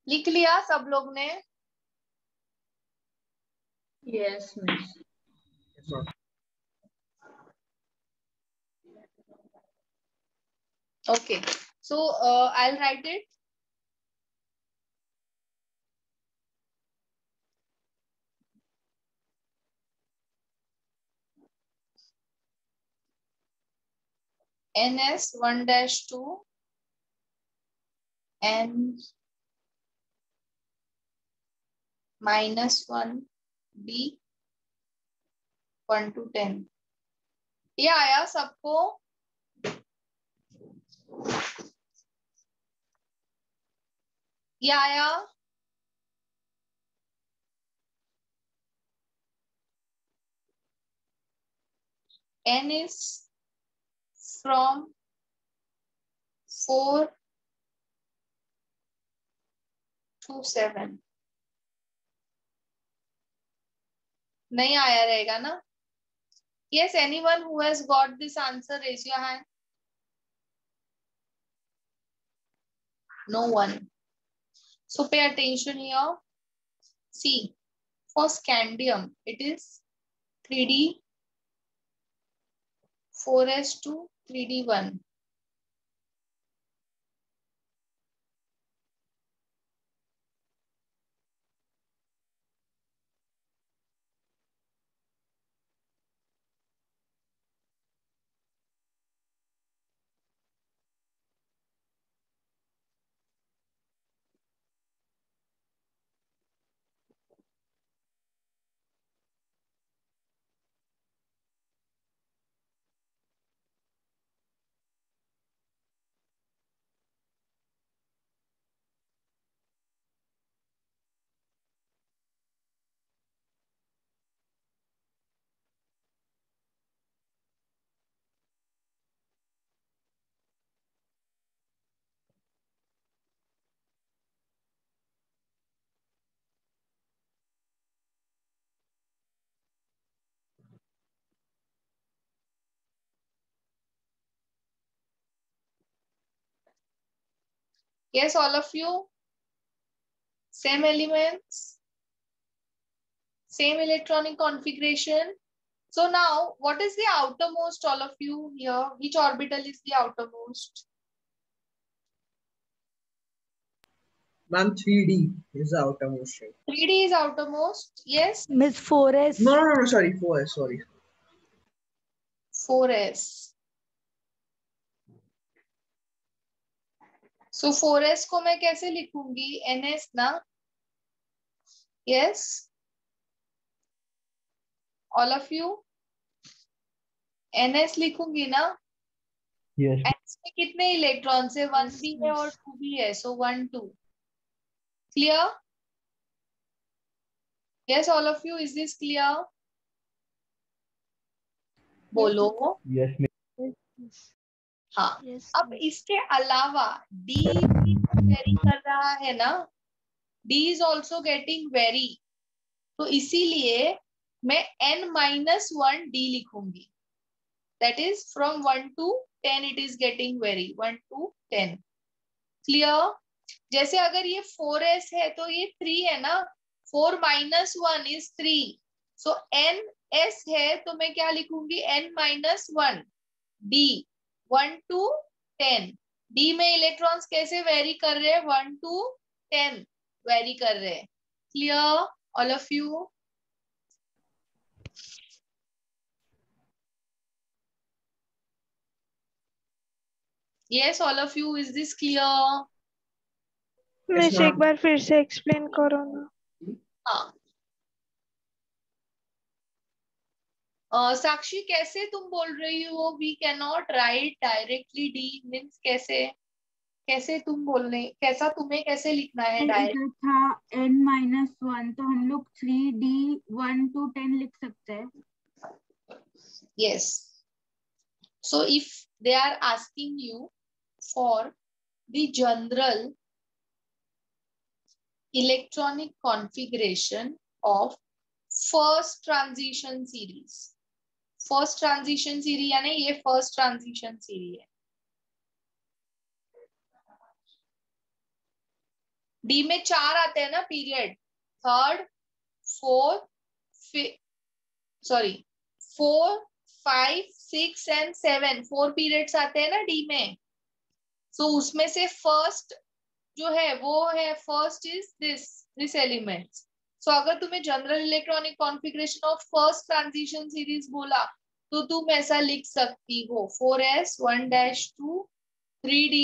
A: लिख लिया सब लोग ने?
E: Yes miss.
A: Okay, so I'll write it. NS 1-2 N -1 D 1 to 10। ये आया सबको? ये आया? N is from 4 to 7। नहीं आया रहेगा ना? Yes, anyone who has got this answer, raise your hand. No one. So pay attention here. See, for scandium, it is 3D 4s2 3D1. Yes, all of you. Same elements, same electronic configuration. So now, what is the outermost, all of you here? Which orbital is the outermost?
D: Ma'am, 3D is the outermost shape.
A: 3D is outermost. Yes.
B: Miss 4s.
D: No, sorry, 4S, sorry.
A: 4s. So 4s को मैं कैसे लिखूंगी? NS ना? Yes. All of you. NS लिखूंगी ना?
K: Yes.
A: NS में कितने इलेक्ट्रॉन्स है? 1 भी है और 2 भी है. So 1 2. Clear? Yes, all of you. Is this clear? बोलो.
K: Yes,
A: हाँ. अब इसके अलावा D भी वेरी कर रहा है ना? D is also getting vary. तो इसीलिए मैं N-1 D लिखूंगी. That is from 1 to 10 it is getting vary. 1 to 10. Clear? जैसे अगर ये 4s है तो ये 3 है ना? 4 - 1 is 3. So NS है तो मैं क्या लिखूंगी? N-1 D 1 to 10. D में इलेक्ट्रॉन्स कैसे वेरी कर रहे हैं? 1 to 10 वेरी कर रहे हैं. Clear? All of you? Yes, all of you. Is this clear?
F: Miss एक बार फिर से एक्सप्लेन करो ना.
A: हाँ. साक्षी कैसे तुम बोल रही हो? We cannot write directly D means कैसे तुम बोलने, कैसा तुम्हें कैसे लिखना है डायरेक्ट?
E: था N-1 तो हम लोग 3D 1 to 10 लिख सकते हैं.
A: Yes. So if they are asking you for the general electronic configuration of first transition series. First transition series यानी ये first transition series है. D में 4 आते हैं ना period? 3rd, 4th, 4, 5, 6 and 7 4 periods आते हैं ना D में. So उसमें से फर्स्ट जो है वो है, फर्स्ट इज दिस एलिमेंट्स. सो अगर तुम्हें general electronic configuration of first transition series बोला तो तुम ऐसा लिख सकती हो 4s 1-2 3d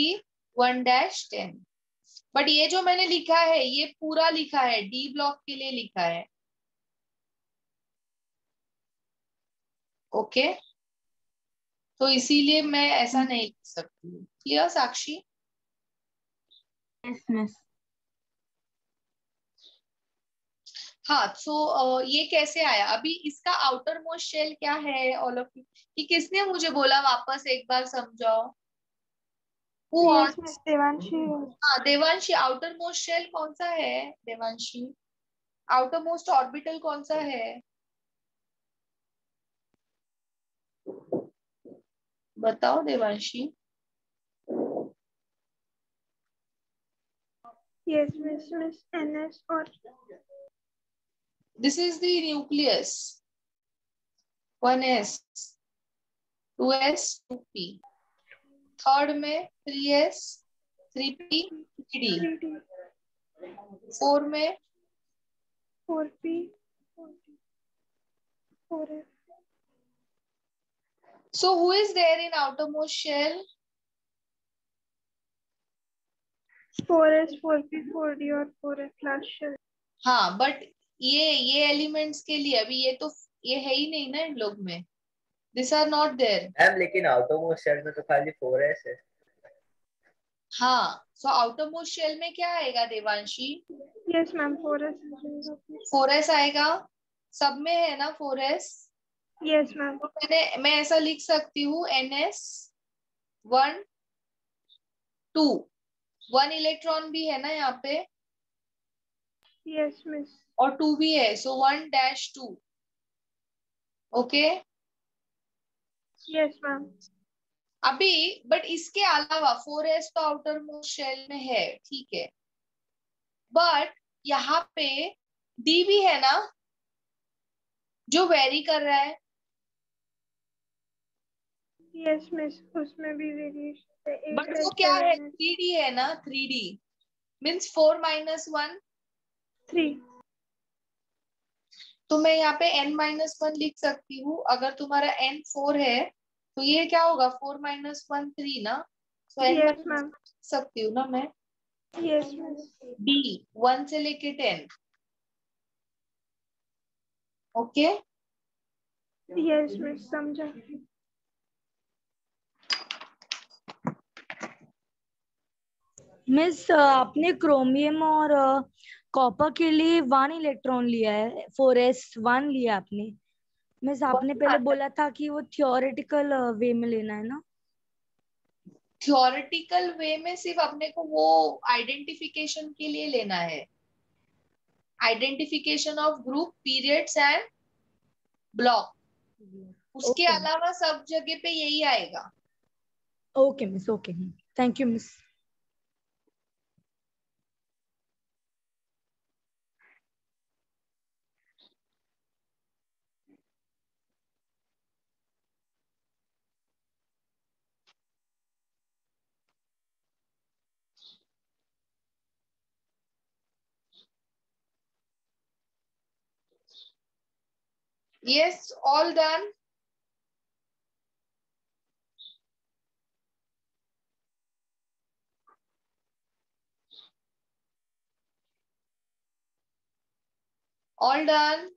A: 1-10। बट ये जो मैंने लिखा है ये पूरा लिखा है, डी ब्लॉक के लिए लिखा है। ओके, तो इसीलिए मैं ऐसा नहीं लिख सकती हूँ। क्लियर साक्षी?
B: Yes miss.
A: हाँ, सो ये कैसे आया? अभी इसका आउटर मोस्ट शेल क्या है ऑल ऑफ यू? कि किसने मुझे बोला, वापस एक बार समझाओ। Who
F: yes
A: wants?
F: Miss Devanshi.
A: हाँ देवांशी, आउटर मोस्ट शेल कौन सा है देवांशी? आउटर मोस्ट ऑर्बिटल कौन सा है? बताओ Devanshi.
F: Yes miss miss NS और
A: this is the nucleus. 1s 2s 2p। Third में 3s 3p 3d।
F: 3D
A: 4 में
F: 4P 4F।
A: so who is there in outermost shell?
F: 4S 4P 4D और 4F लास्ट शेल।
A: हाँ, बट ये एलिमेंट्स के लिए अभी ये है ही नहीं ना इन लोग में। This are not there.
K: Ma'am लेकिन आउटरमोस्ट शेल में तो खाली 4s है।
A: हाँ, सो आउटरमोस्ट शेल में क्या आएगा Devanshi?
F: Yes ma'am 4S
A: 4s आएगा। सब में है ना 4s?
F: Yes ma'am.
A: तो मैं ऐसा लिख सकती हूँ NS 1 2। 1 इलेक्ट्रॉन भी है ना यहाँ पे?
F: Yes miss.
A: और 2 भी है, सो 1-2। Okay,
F: yes ma'am.
A: अभी बट इसके अलावा 4s तो आउटर मोस्ट शेल में है, ठीक है, बट यहाँ पे D भी है ना जो वेरी कर रहा है?
F: यस मिस उसमें भी वेरिएशन है।
A: बट वो क्या है? 3D है ना? 3D means 4 - 1
F: 3।
A: तो मैं यहाँ पे n-1 लिख सकती हूँ। अगर तुम्हारा n 4 है तो ये क्या होगा? 4 - 1 3 ना, तो
F: यस मैम।
A: लिख सकती हूँ ना मैं।
F: Yes miss.
A: D 1 से लेके 10। ओके,
F: यस मिस समझा।
B: मिस आपने क्रोमियम और कॉपर के लिए 1 इलेक्ट्रॉन लिया है, 4s1 लिया आपने। मिस आपने पहले बोला था कि वो थियोरेटिकल वे में लेना है ना?
A: थियोरेटिकल वे में सिर्फ अपने को वो आइडेंटिफिकेशन के लिए लेना है, identification of group periods and block. उसके अलावा सब जगह पे यही आएगा।
B: Okay miss, okay, thank you miss.
A: Yes, all done. All done.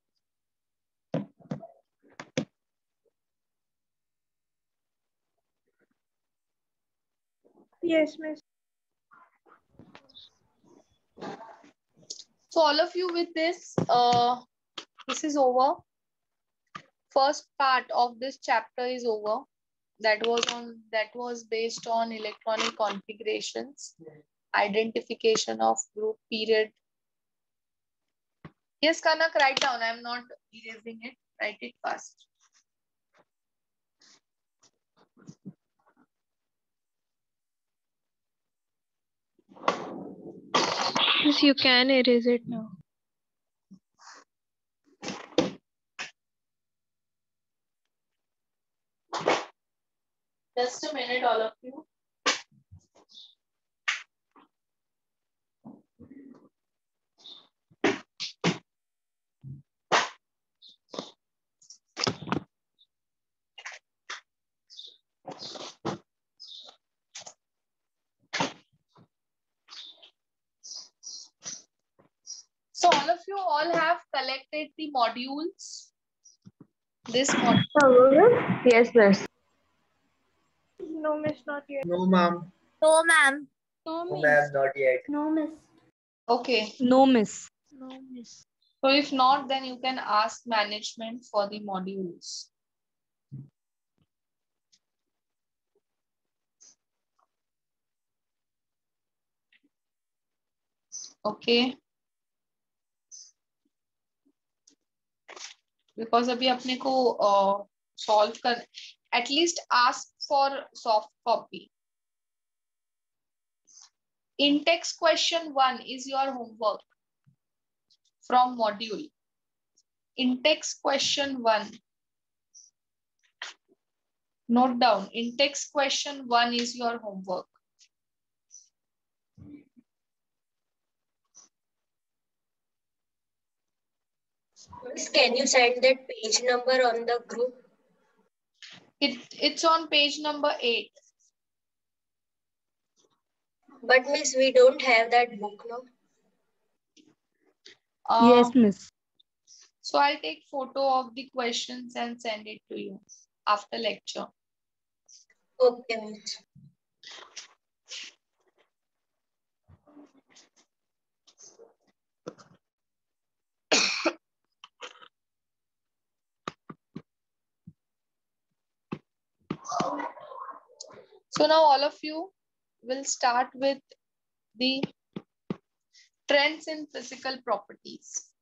F: Yes, miss.
A: So all of you, with this, this is over. First part of this chapter is over. That was based on electronic configurations, identification of group period. Yes, Kanak, write down. I am not erasing it. Write it fast.
F: Yes, you can erase it now.
A: Just a minute, all of you. all of you all have collected the modules. This module.
B: Yes, miss.
F: No, miss, not yet.
D: No, ma'am.
I: No, ma'am.
K: No, ma'am, not yet.
G: No, miss.
A: Okay.
B: No, miss.
J: No, miss.
A: So if not, then you can ask management for the modules. Okay. Because अभी अपने को solve कर, at least ask for soft copy. In-text question 1 is your homework from module. In-text question 1. Note down. In-text question 1 is your homework.
L: Miss, can you send that page number on the group?
A: It's on page number 8.
L: But miss, we don't have that book, no?
B: Yes, miss.
A: So I'll take photo of the questions and send it to you after lecture.
L: Okay, miss.
A: So now all of you will start with the trends in physical properties.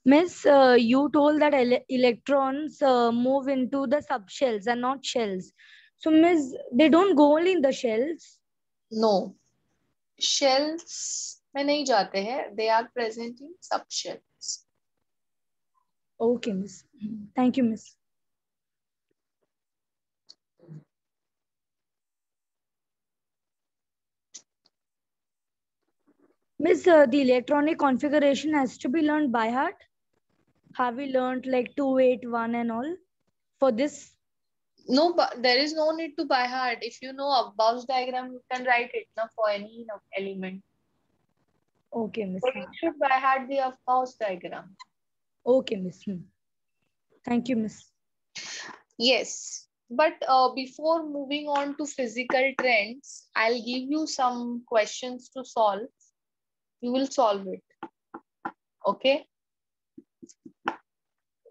B: Miss, you told that electrons move into the subshells and not shells. So, miss, they don't go only in the shells?
A: No. Shells में नहीं जाते हैं. They are present in subshells.
B: Okay, miss. Thank you, miss. Miss, the electronic configuration has to be learned by heart. Have we learned like 281 and all for this?
A: No, but there is no need to by heart. If you know a Gauss diagram, you can write it now for any element.
B: Okay, miss.
A: So you should by heart the Gauss diagram.
B: Okay, miss. Thank you, miss.
A: Yes, but before moving on to physical trends, I'll give you some questions to solve. You will solve it. Okay.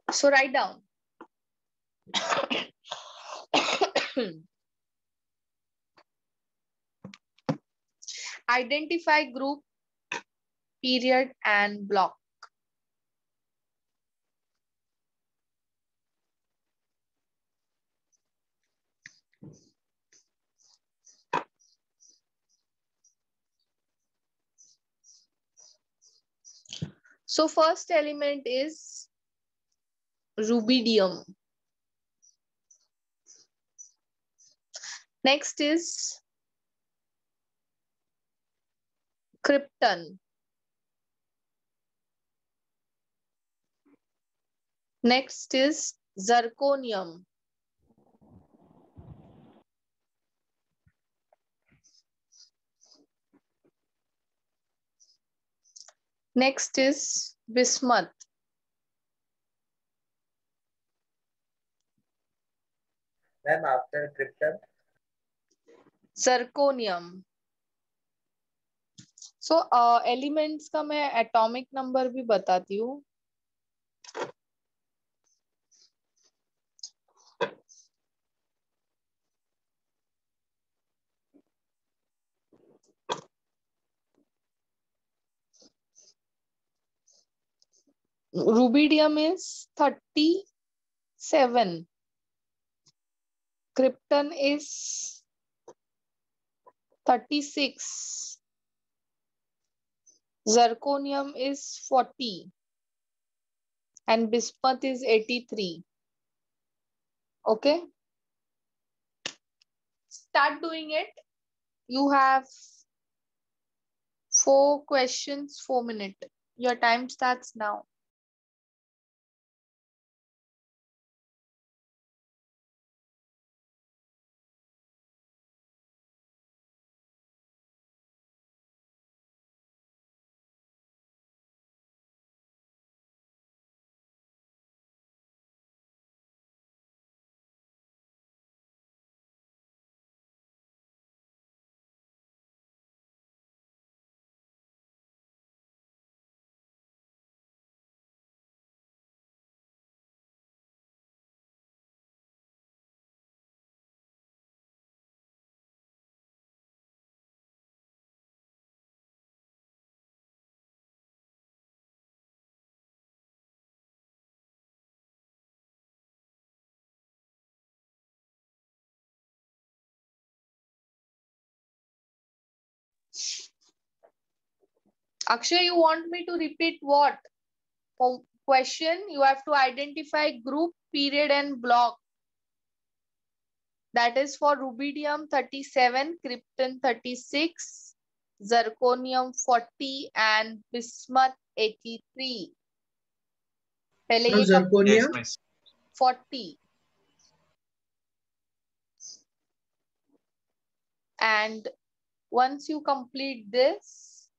A: So write down. Identify group, period, and block. So first element is rubidium. Next is krypton. Next is zirconium. Next is bismuth.
K: Ma'am, after krypton?
A: Zirconium. So elements का मैं atomic number भी बताती हूँ. Rubidium is 37. Krypton is 36. Zirconium is 40. And bismuth is 83. Okay. Start doing it. You have 4 questions, 4 minutes. Your time starts now. Akshay, you want me to repeat what? For question, you have to identify group, period, and block. That is for rubidium 37, krypton 36, zirconium 40, and bismuth 83. पहले
D: No,
A: ये
D: zirconium.
A: 40. And once you complete this,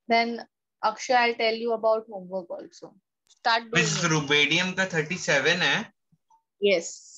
A: then Akshay, I'll tell you about homework also. Start doing
C: miss
A: it.
C: Rubidium का 37 है.
A: Yes.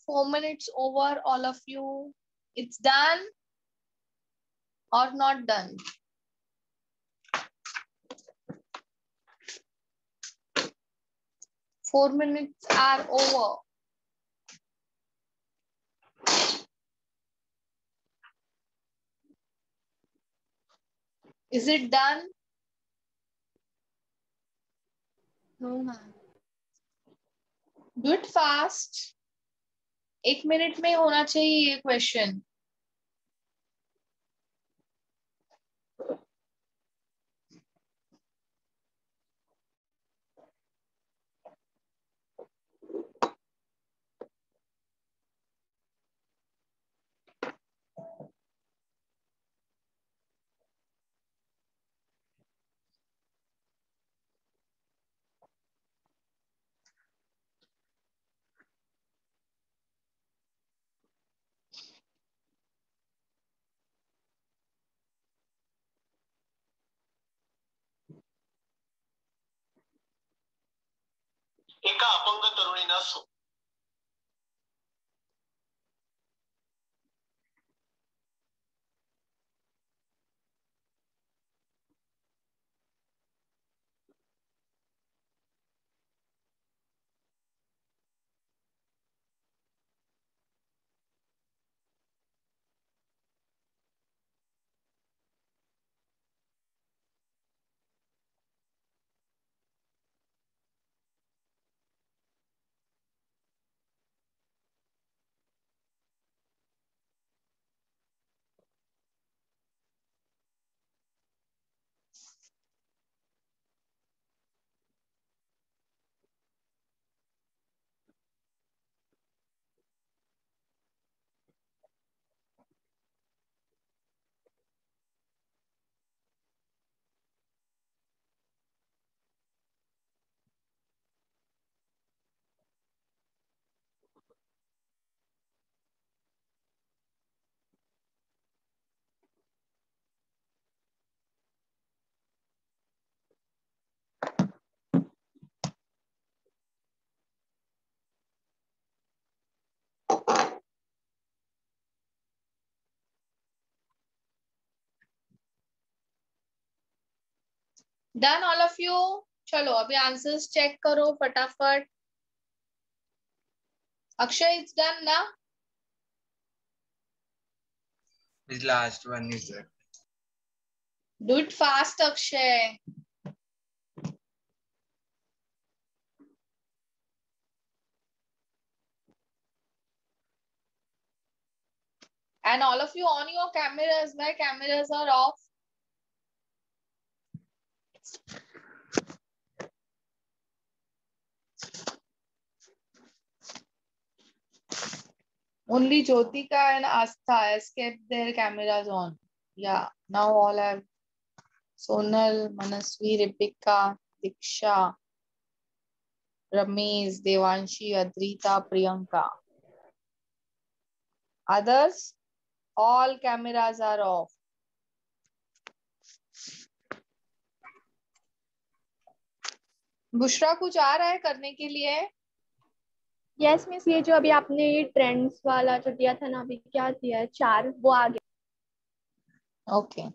A: Four minutes over, all of you. It's done or not done? Four minutes are over. Is it done?
I: No, ma'am.
A: Do it fast. 1 minute में होना चाहिए ये क्वेश्चन.
M: एका अपंग तरुणीनं
A: डन ऑल ऑफ यू? चलो अभी आंसर्स चेक करो फटाफट. अक्षय इट्स डन ना?
C: This last one is good.
A: Do it fast, Akshay. And all of you on your cameras. My cameras are off. Only Jyotika and Astha has kept their cameras on. Yeah, now all have Sonal, Manasvi, Ripika, Diksha, Ramesh, Devanshi, Adrita, Priyanka. Others, all cameras are off. Bushra कुछ आ रहा है करने के लिए?
N: यस मिस, ये जो अभी आपने ये ट्रेंड्स वाला जो दिया था ना, अभी क्या दिया है 4, वो आ गया.
A: ओके.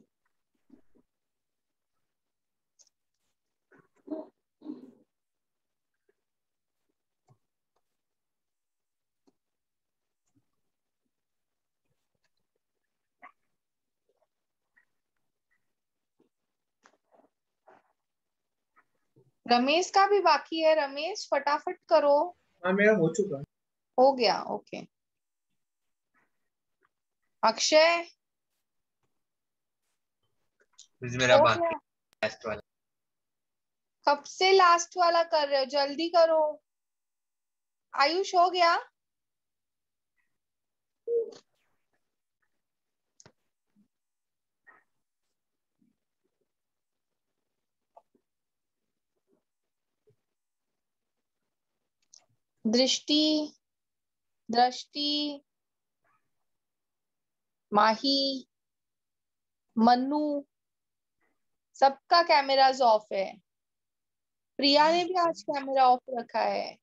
A: रमेश का भी बाकी है. रमेश फटाफट करो.
D: हाँ मेरा हो चुका.
A: हो गया. ओके. अक्षय
C: मेरा बाकी लास्ट वाला.
A: कब से लास्ट वाला कर रहे हो? जल्दी करो. आयुष हो गया? दृष्टि, माही, मन्नू, सबका कैमराज ऑफ है. प्रिया ने भी आज कैमरा ऑफ रखा है.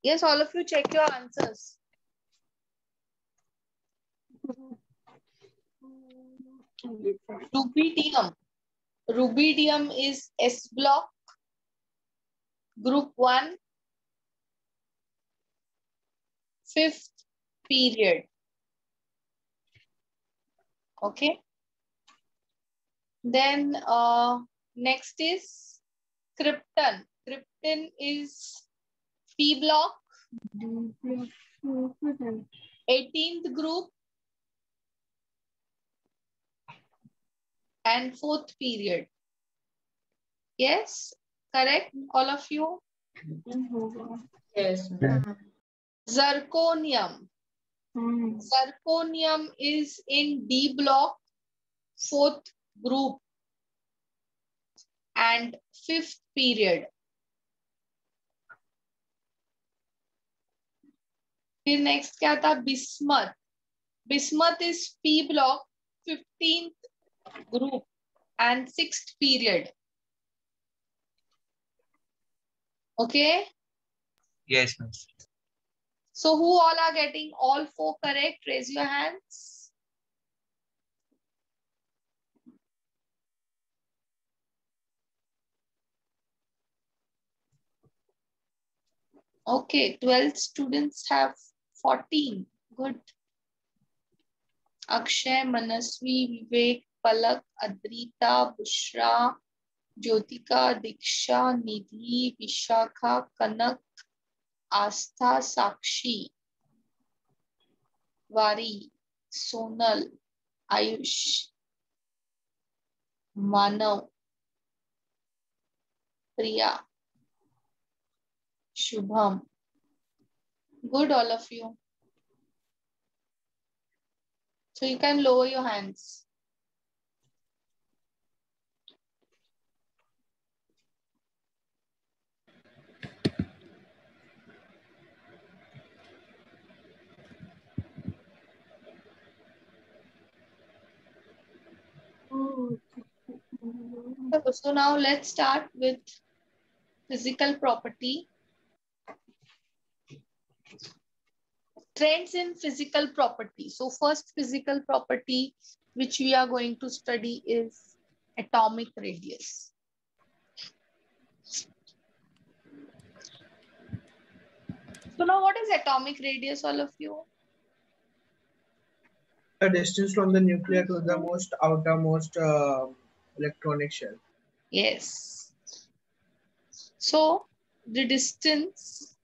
A: Yes, all of you check your answers. Rubidium is S block, group 1, 5th period. Okay. Then next is krypton. Krypton is P block, 18th group and 4th period. Yes, correct, all of you?
E: Yes.
A: Zirconium. Zirconium is in D block, 4th group and 5th period. फिर next क्या था? Bismuth. Bismuth is P block, 15th group and 6th period. Okay?
C: Yes, miss.
A: So who all are getting all 4 correct? Raise your hands. Okay, 12 students have 14. Good. Akshay, Manasvi, Vivek, Palak, Adrita, Bushra, Jyotika, Diksha, Nidhi, Vishakha, Kanak, Astha, Sakshi, Vari, Sonal, Ayush, Manav, Priya, Shubham. Good, all of you. So you can lower your hands. So now let's start with physical property. Trends in physical property. So first physical property which we are going to study is atomic radius. So now what is atomic radius, all of you?
D: The distance from the nucleus to the most outermost electronic shell.
A: Yes. So the distance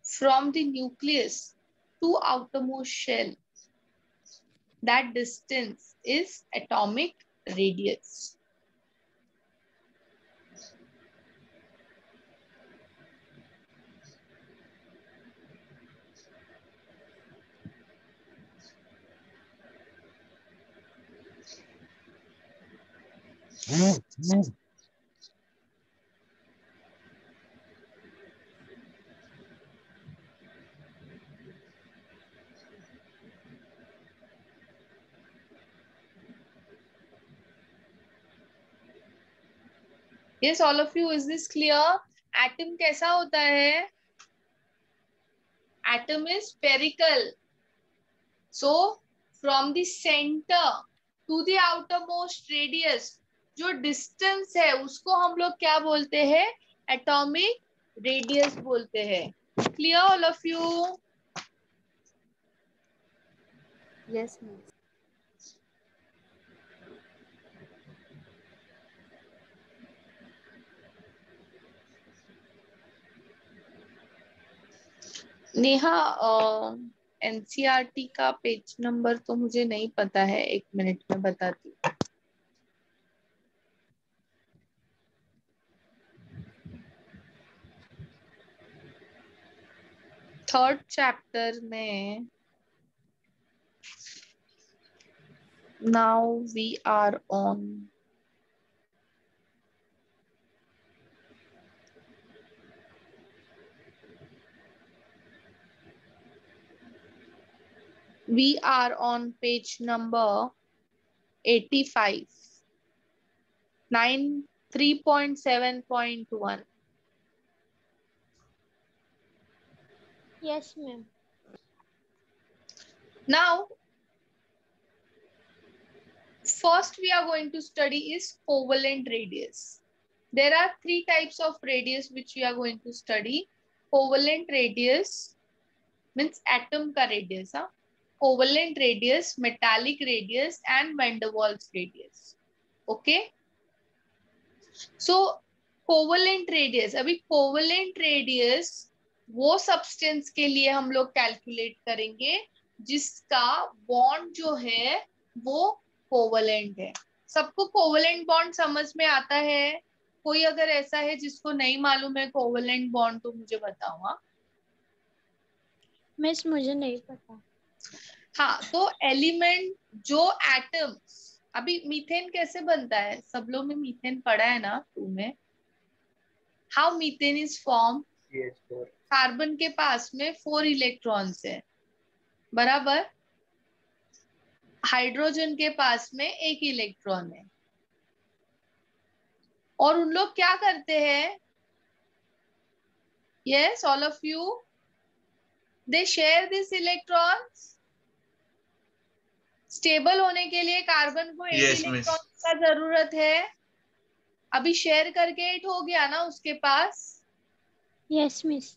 A: from the nucleus to outermost shell, that distance is atomic radius. Yes, all of you, is this clear? Atom कैसा होता है? Atom is spherical. So from the center to the outermost radius, जो distance है उसको हम लोग क्या बोलते हैं? Atomic radius बोलते हैं. Clear, all of you?
I: Yes, ma'am.
A: Neha, NCERT का पेज नंबर तो मुझे नहीं पता है, 1 मिनट में बताती हूँ. थर्ड चैप्टर में now we are on page number 85, 3.7.1.
J: Yes, ma'am.
A: Now, first we are going to study is covalent radius. There are 3 types of radius which we are going to study. Covalent radius means atom ka radius. Covalent radius, metallic radius and van der Waals radius. Okay. So covalent radius, अभी covalent radius वो सब्सटेंस के लिए हम लोग कैलकुलेट करेंगे जिसका बॉन्ड जो है वो कोवलेंट है. सबको कोवलेंट बॉन्ड समझ में आता है? कोई अगर ऐसा है जिसको नहीं मालूम है कोवलेंट बॉन्ड तो मुझे बताओ.
J: मिस मुझे नहीं पता.
A: हाँ, तो एलिमेंट जो एटम्स, अभी मीथेन कैसे बनता है? सब लोग में मीथेन पढ़ा है ना 2 में. How methane is form? Carbon के पास में 4 इलेक्ट्रॉन्स है, बराबर. हाइड्रोजन के पास में 1 इलेक्ट्रॉन है. और उन लोग क्या करते हैं? Yes, all of you, they share this electrons. Stable होने के लिए कार्बन को 8 इलेक्ट्रॉन का जरूरत है. अभी शेयर करके 8 हो गया ना उसके पास.
J: Yes miss.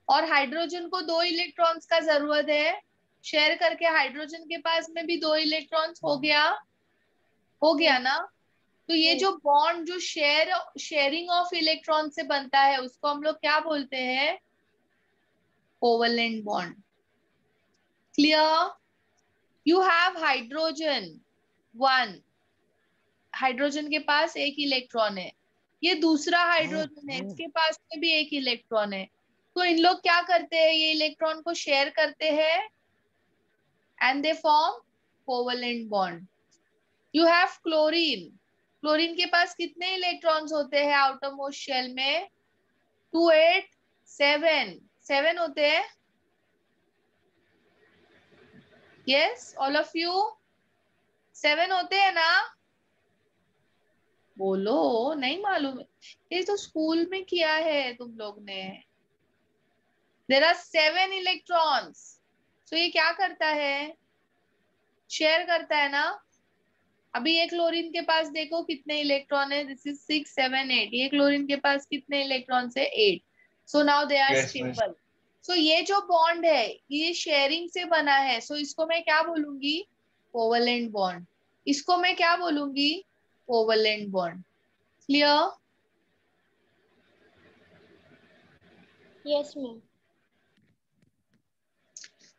A: और हाइड्रोजन को 2 इलेक्ट्रॉन्स का जरूरत है. शेयर करके हाइड्रोजन के पास में भी 2 इलेक्ट्रॉन्स हो गया ना. तो ये जो बॉन्ड जो शेयरिंग ऑफ इलेक्ट्रॉन से बनता है उसको हम लोग क्या बोलते हैं? Covalent bond. Clear? You have hydrogen 1. Hydrogen के पास 1 इलेक्ट्रॉन है. ये दूसरा हाइड्रोजन है, इसके पास में भी एक इलेक्ट्रॉन है। तो इन लोग क्या करते हैं, ये इलेक्ट्रॉन को शेयर करते हैं and they form covalent bond. You have chlorine. Chlorine के पास कितने इलेक्ट्रॉन्स होते हैं आउटर मोस्ट शेल में? 2 8 7 होते हैं। यस ऑल ऑफ यू, 7 होते हैं ना? बोलो, नहीं मालूम? ये तो स्कूल में किया है तुम लोग ने। There are 7 electrons. तो ये क्या करता है, शेयर करता है ना। अभी ये क्लोरीन के पास देखो कितने इलेक्ट्रॉन है, दिस इज 6 7 8। ये क्लोरीन के पास कितने इलेक्ट्रॉन्स है? 8। So now they are stable. So ये जो बॉन्ड है ये शेयरिंग से बना है। सो इसको मैं क्या बोलूंगी? Covalent bond. इसको मैं क्या बोलूंगी? Covalent bond. Clear?
J: Yes ma'am.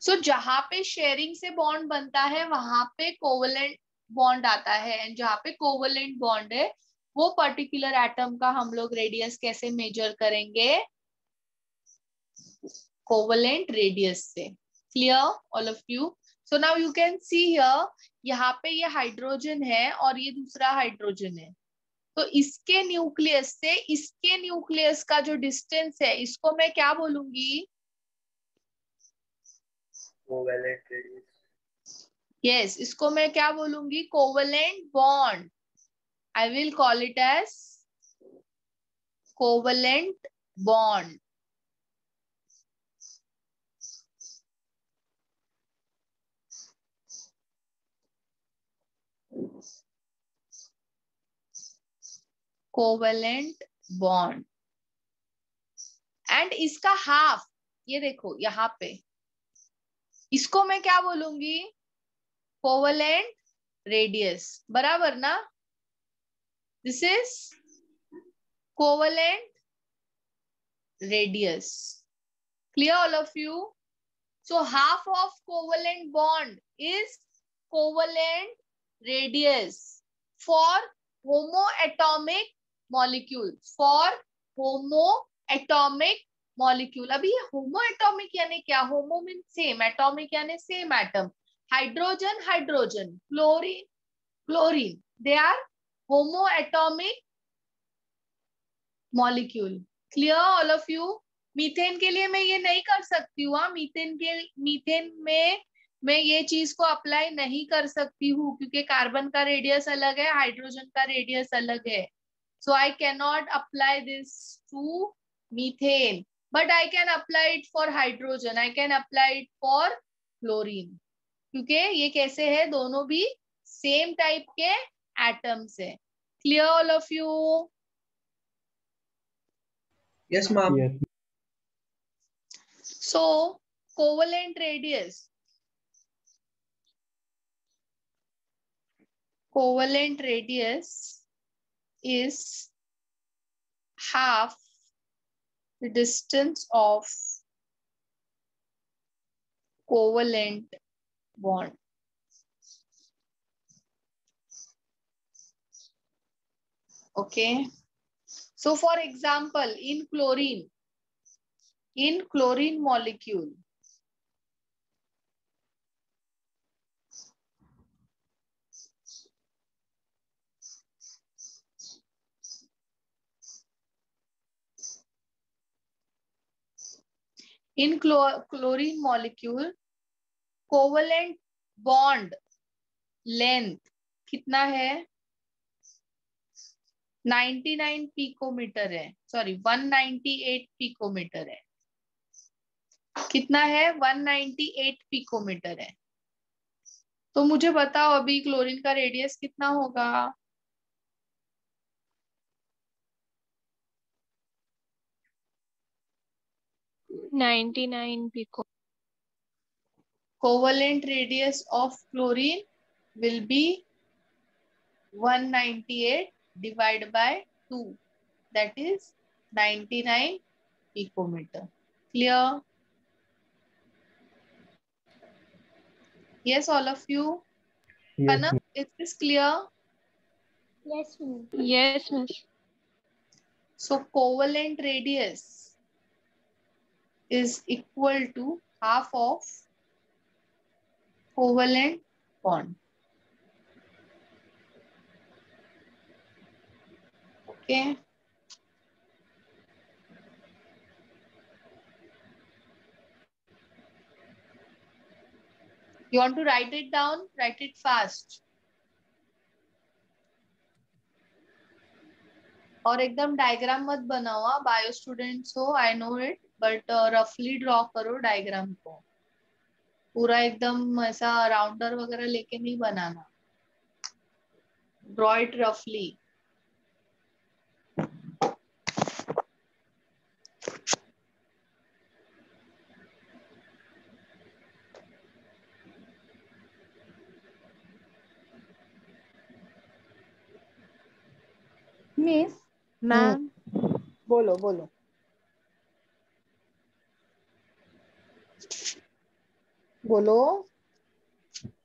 A: So जहां पे शेयरिंग से बॉन्ड बनता है वहां पे कोवेलेंट बॉन्ड आता है, एंड जहां पे कोवेलेंट बॉन्ड है वो पर्टिकुलर एटम का हम लोग रेडियस कैसे मेजर करेंगे? कोवेलेंट रेडियस से। Clear all of you? So now you can see here, यहाँ पे ये हाइड्रोजन है और ये दूसरा हाइड्रोजन है। तो इसके न्यूक्लियस से इसके न्यूक्लियस का जो डिस्टेंस है इसको मैं क्या बोलूंगी?
K: Covalent radius.
A: यस, इसको मैं क्या बोलूंगी? Covalent bond. I will call it as covalent bond. Covalent bond. And इसका हाफ, ये देखो यहाँ पे, इसको मैं क्या बोलूंगी? Covalent radius. बराबर ना? This is covalent radius. Clear all of you? So half of covalent bond is covalent radius for homoatomic molecules. For homoatomic molecule. अभी ये homoatomic यानी क्या? homo means same, atomic यानी same atom. Hydrogen, hydrogen, chlorine, chlorine. They are homoatomic molecule. Clear all of you? Methane के लिए मैं ये नहीं कर सकती हूँ। मीथेन में मैं ये चीज को अप्लाई नहीं कर सकती हूँ क्योंकि कार्बन का रेडियस अलग है, हाइड्रोजन का रेडियस अलग है। So I can not apply this to methane, but I can apply it for hydrogen, I can apply it for chlorine, क्योंकि ये कैसे है, दोनों भी सेम टाइप के एटम्स है। Clear all of you?
D: Yes, ma'am.
O: Yes.
A: So covalent radius. Covalent radius is half the distance of covalent bond. Okay. So for example, in chlorine molecule, covalent bond length कितना है? 99 पिकोमीटर है, सॉरी 198 पिकोमीटर है। कितना है? 198 पिकोमीटर है। तो मुझे बताओ अभी क्लोरीन का रेडियस कितना होगा?
F: $99 pico.
A: Covalent radius of chlorine will be 198 divided by 2, that is 99 picometer. Clear? Yes, all of you?
O: Yes,
A: Anna, is this clear?
J: Yes, ma'am.
F: Yes, miss.
A: So covalent radius is equal to half of covalent bond. Okay. You want to write it down? Write it fast. और एकदम डायग्राम मत बनाओ, बायो स्टूडेंट्स हो, आई नो इट, बट रफली ड्रॉ करो डायग्राम को, पूरा एकदम ऐसा राउंडर वगैरह लेके नहीं बनाना, ड्रॉ इट रफली.
N: मिस
O: मैम
A: बोलो बोलो. बोलो.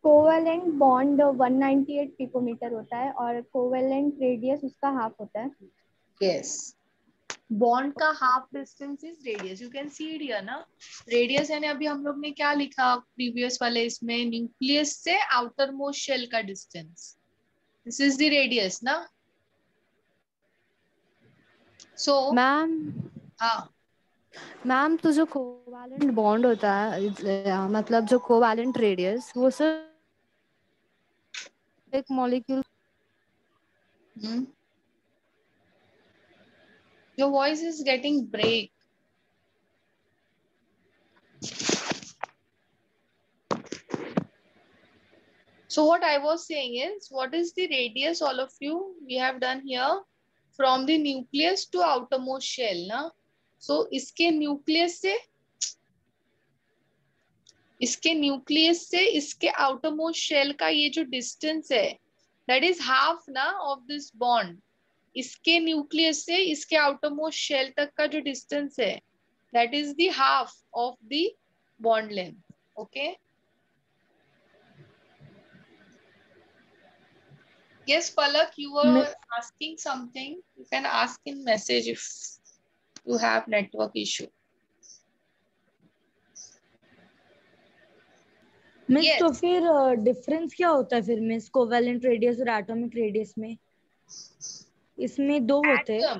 N: कोवेलेंट बॉन्ड 198 पिकोमीटर होता है और कोवेलेंट रेडियस उसका हाफ होता है.
A: यस, बॉन्ड का half distance is radius. You can see it here ना. रेडियस यानी अभी हम लोग ने क्या लिखा प्रीवियस वाले इसमें, न्यूक्लियस से आउटर मोस्ट शेल का distance. This is the radius ना. सो
O: मैम
A: हाँ
O: मैम, तो जो कोवैलेंट बॉन्ड होता है, मतलब जो कोवैलेंट रेडियस, वो सिर्फ एक molecule.
A: Your voice is getting break. So what I was saying is, what is the radius, all of you, we have done here, from the nucleus to outermost shell ना. So इसके न्यूक्लियस से इसके outermost shell का ये जो distance है, that is half ना of this bond. इसके न्यूक्लियस से इसके outermost shell तक का जो distance है, that is the half of the bond length. Okay. Yes, Palak, you were asking something. You can ask in message if you have network issue.
B: Miss
A: Yes.
B: तो फिर डिफरेंस क्या होता है फिर मिस कोवेलेंट रेडियस और एटॉमिक रेडियस में? इसमें दो होते हैं.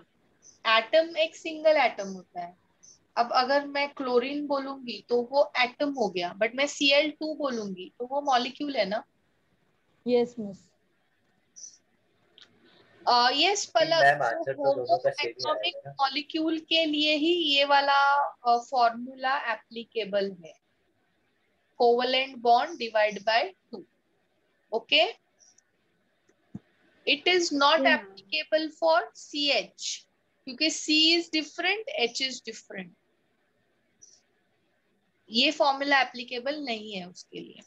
A: एटम एक सिंगल एटम होता है. अब अगर मैं क्लोरीन बोलूंगी तो वो एटम हो गया, बट मैं Cl2 बोलूंगी तो वो मॉलिक्यूल है ना.
B: Yes miss.
A: यस पलक,
K: मैम आंसर तो दोनों का सेम ही
A: एटॉमिक
K: आएगा ना.
A: मॉलिक्यूल के लिए ही ये वाला फॉर्मूला एप्लीकेबल है. Covalent bond divide by 2. Okay. It is not applicable for CH क्योंकि C is different, H is different. ये फॉर्मूला एप्लीकेबल नहीं है उसके लिए.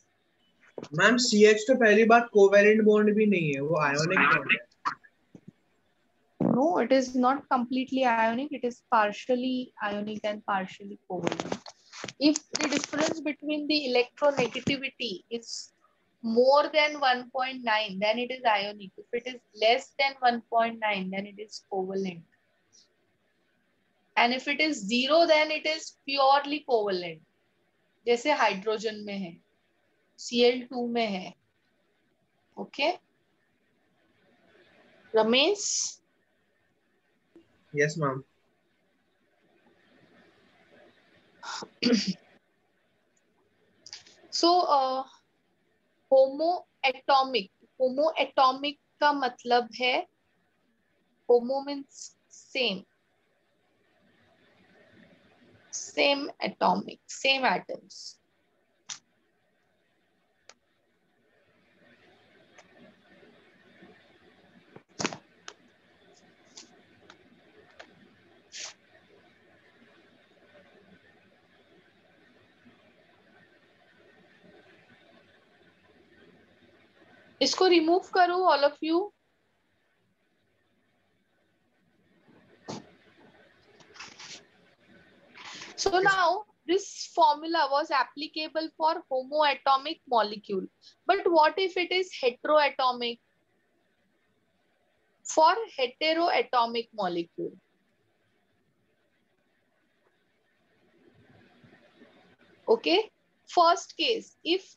D: मैम CH तो पहली बात कोवेलेंट बॉन्ड भी नहीं है, वो आयोनिक बॉन्ड है.
A: No, it is not completely ionic. It is partially ionic and partially covalent. If the difference between the electronegativity is more than 1.9, then it is ionic. If it is less than 1.9, then it is covalent. And if it is 0, then it is purely covalent. जैसे हाइड्रोजन में है, Cl2 में है. Okay? Ramesh?
D: Yes, ma'am.
A: So, homoatomic. Homoatomic का मतलब है, homo means same. Same atomic, same atoms. इसको रिमूव करो all of you. So now this formula was applicable for homoatomic molecule. But what if it is heteroatomic? For heteroatomic molecule, okay, first case if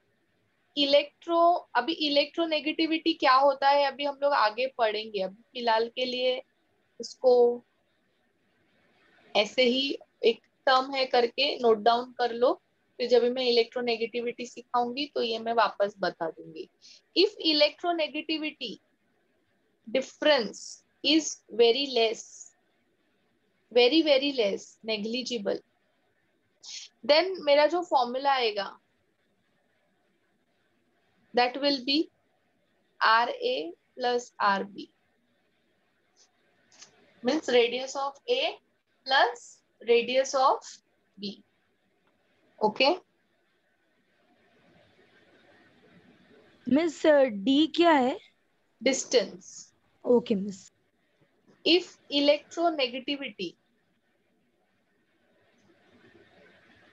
A: अभी इलेक्ट्रोनेगेटिविटी क्या होता है अभी हम लोग आगे पढ़ेंगे, अभी फिलहाल के लिए इसको ऐसे ही एक टर्म है करके नोट डाउन कर लो, फिर जब मैं इलेक्ट्रोनेगेटिविटी सिखाऊंगी तो ये मैं वापस बता दूंगी। If electronegativity difference is very less, very less, negligible, then मेरा जो फॉर्मूला आएगा that will be RA plus RB, means radius of A plus radius of B. Okay,
B: miss D क्या है?
A: distance.
B: Okay miss.
A: If electronegativity,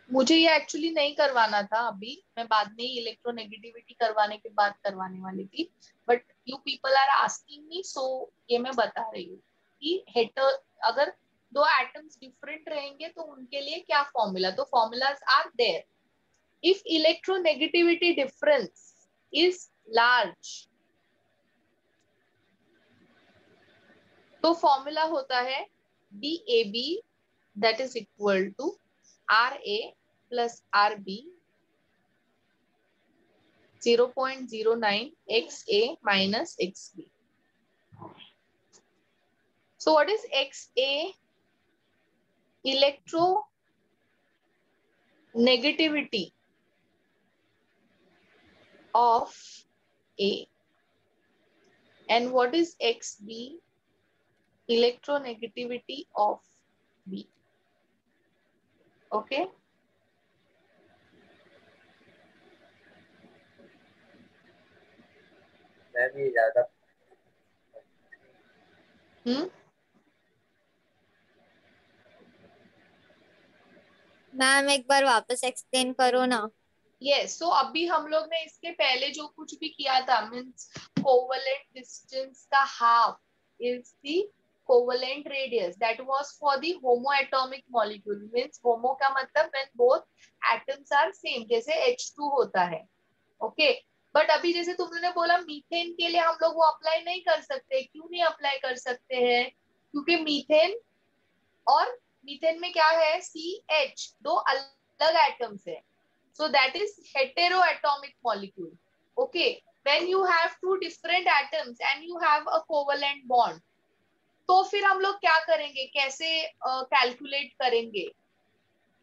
A: मुझे ये एक्चुअली नहीं करवाना था अभी, मैं बाद में ही इलेक्ट्रोनेगेटिविटी करवाने के बाद करवाने वाली थी, but you people are asking me, so ये मैं बता रही हूँ कि अगर दो एटम्स डिफरेंट रहेंगे तो उनके लिए क्या फॉर्मूला, तो formulas are there. If electronegativity difference is large तो फॉर्मूला होता है DAB that is equal to RA plus RB 0.09 XA minus XB. So what is XA? Electronegativity of A. And what is XB? Electronegativity of B. Okay.
K: मैं भी ज्यादा
I: मैम एक बार वापस एक्सप्लेन करो ना।
A: यस, सो अभी हम लोग ने इसके पहले जो कुछ भी किया था, मीन्स कोवेलेंट डिस्टेंस का half is the covalent radius, that was for the homoatomic molecule, means homo का मतलब when both atoms are same, जैसे H2 होता है। ओके, बट अभी जैसे तुमने बोला मीथेन के लिए हम लोग वो अप्लाई नहीं कर सकते, क्यों नहीं अप्लाई कर सकते हैं? क्योंकि मीथेन और मीथेन में क्या है, CH, दो अलग एटम्स है, so that is heteroatomic molecule. Okay, when you have two different atoms and you have a covalent bond, तो फिर हम लोग क्या करेंगे, कैसे कैलकुलेट करेंगे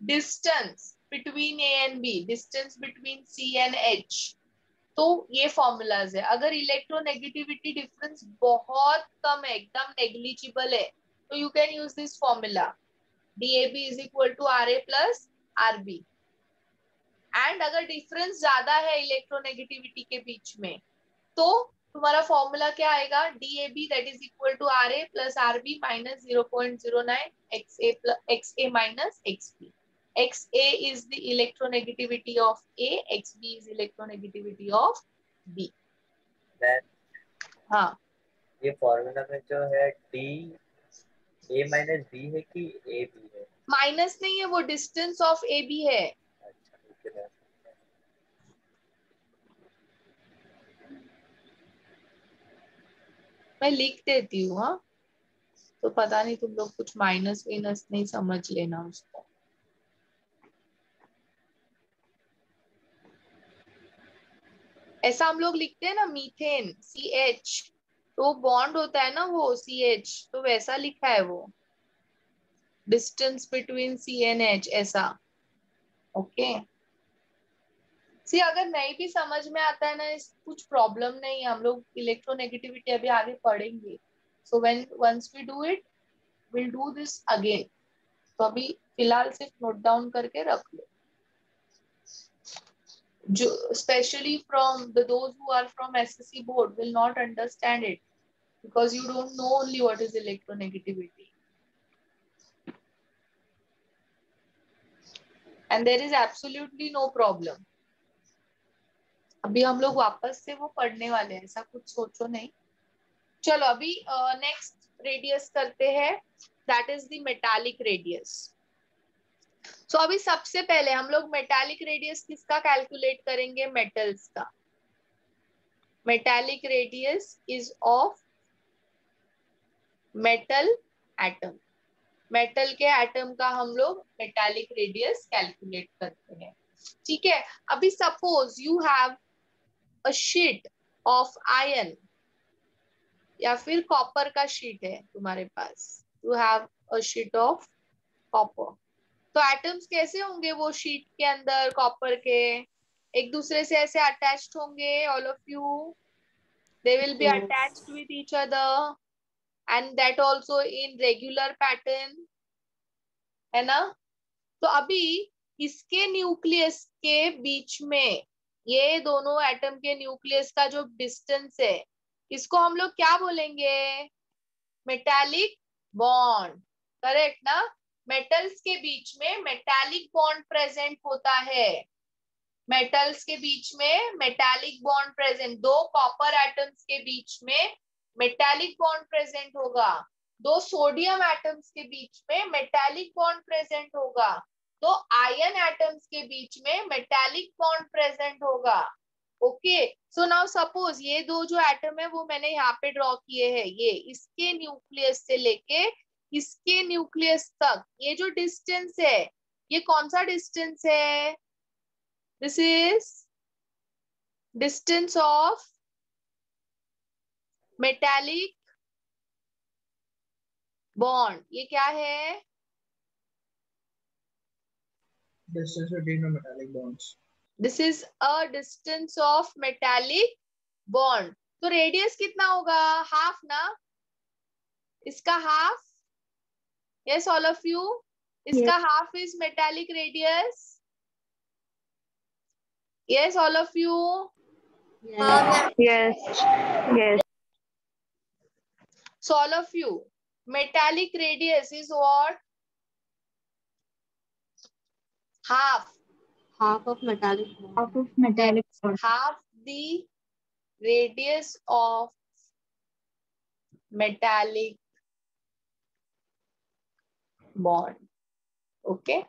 A: distance between A and B, distance between C and H, तो ये फॉर्मूलाज है। अगर इलेक्ट्रोनेगेटिविटी डिफरेंस बहुत कम है, एकदम नेग्लिजिबल है, तो you can use this formula DAB is equal to RA plus RB। And अगर डिफरेंस ज्यादा है इलेक्ट्रोनेगेटिविटी के बीच में, तो तुम्हारा फॉर्मूला क्या आएगा, DAB that is equal to RA plus RB minus 0.09 XA minus XB। XA is the electronegativity of A, XB is electronegativity of B। हाँ,
K: ये फॉर्मूला में जो है D A माइनस B है कि A B है?
A: माइनस नहीं है, वो डिस्टेंस ऑफ AB है। मैं लिख देती हूँ, हाँ, तो पता नहीं तुम लोग कुछ माइनस वाइनस नहीं समझ लेना उसको। ऐसा हम लोग लिखते हैं ना, मीथेन CH, तो बॉन्ड होता है ना वो CH, तो वैसा लिखा है वो, distance between C and H ऐसा। ओके, सी अगर नहीं भी समझ में आता है ना, इस कुछ प्रॉब्लम नहीं है, हम लोग इलेक्ट्रोनेगेटिविटी अभी आगे पढ़ेंगे, so when once we do it will do this again. तो अभी फिलहाल सिर्फ नोट डाउन करके रख लो, जो specially from those who are from SSC board will not understand it because you don't know only what is electronegativity, and there is absolutely no problem। अभी हम लोग वापस से वो पढ़ने वाले हैं, ऐसा कुछ सोचो नहीं। चलो अभी नेक्स्ट रेडियस करते हैं, that is the metallic radius. So अभी सबसे पहले हम लोग मेटालिक रेडियस किसका कैलकुलेट करेंगे? मेटल्स का. Metallic radius is of metal atom. Metal के एटम का हम लोग मेटालिक रेडियस कैलकुलेट करते हैं. ठीक है. अभी suppose you have a sheet of iron या फिर कॉपर का शीट है तुम्हारे पास. You have a sheet of copper. तो एटम्स कैसे होंगे वो शीट के अंदर कॉपर के? एक दूसरे से ऐसे अटैच्ड होंगे. All of you, they will be attached with each other and that also in regular pattern, है ना? तो अभी इसके न्यूक्लियस के बीच में, ये दोनों एटम के न्यूक्लियस का जो डिस्टेंस है, इसको हम लोग क्या बोलेंगे? Metallic bond. करेक्ट ना? मेटल्स के बीच में मेटालिक बॉन्ड प्रेजेंट होता है. मेटल्स के बीच में मेटालिक बॉन्ड प्रेजेंट. दो कॉपर एटम्स के बीच में मेटालिक बॉन्ड प्रेजेंट होगा. दो सोडियम एटम्स के बीच में मेटालिक बॉन्ड प्रेजेंट होगा. दो आयरन एटम्स के बीच में मेटालिक बॉन्ड प्रेजेंट होगा. ओके. सो नाउ सपोज ये दो जो एटम है वो मैंने यहाँ पे ड्रॉ किए हैं. ये इसके न्यूक्लियस से लेके इसके न्यूक्लियस तक ये जो डिस्टेंस है, ये कौन सा डिस्टेंस है? This is distance of metallic bond. ये क्या है?
D: Distance between the metallic bonds.
A: This is a distance of metallic bond. तो रेडियस कितना होगा? हाफ ना? इसका half. Yes all of you, इसका half is metallic radius. Yes all of you.
B: Yes.
A: So all of you, metallic radius is what? Half.
O: Half of metallic bond.
B: Half of metallic bond.
A: Half the radius of metallic bond. Okay.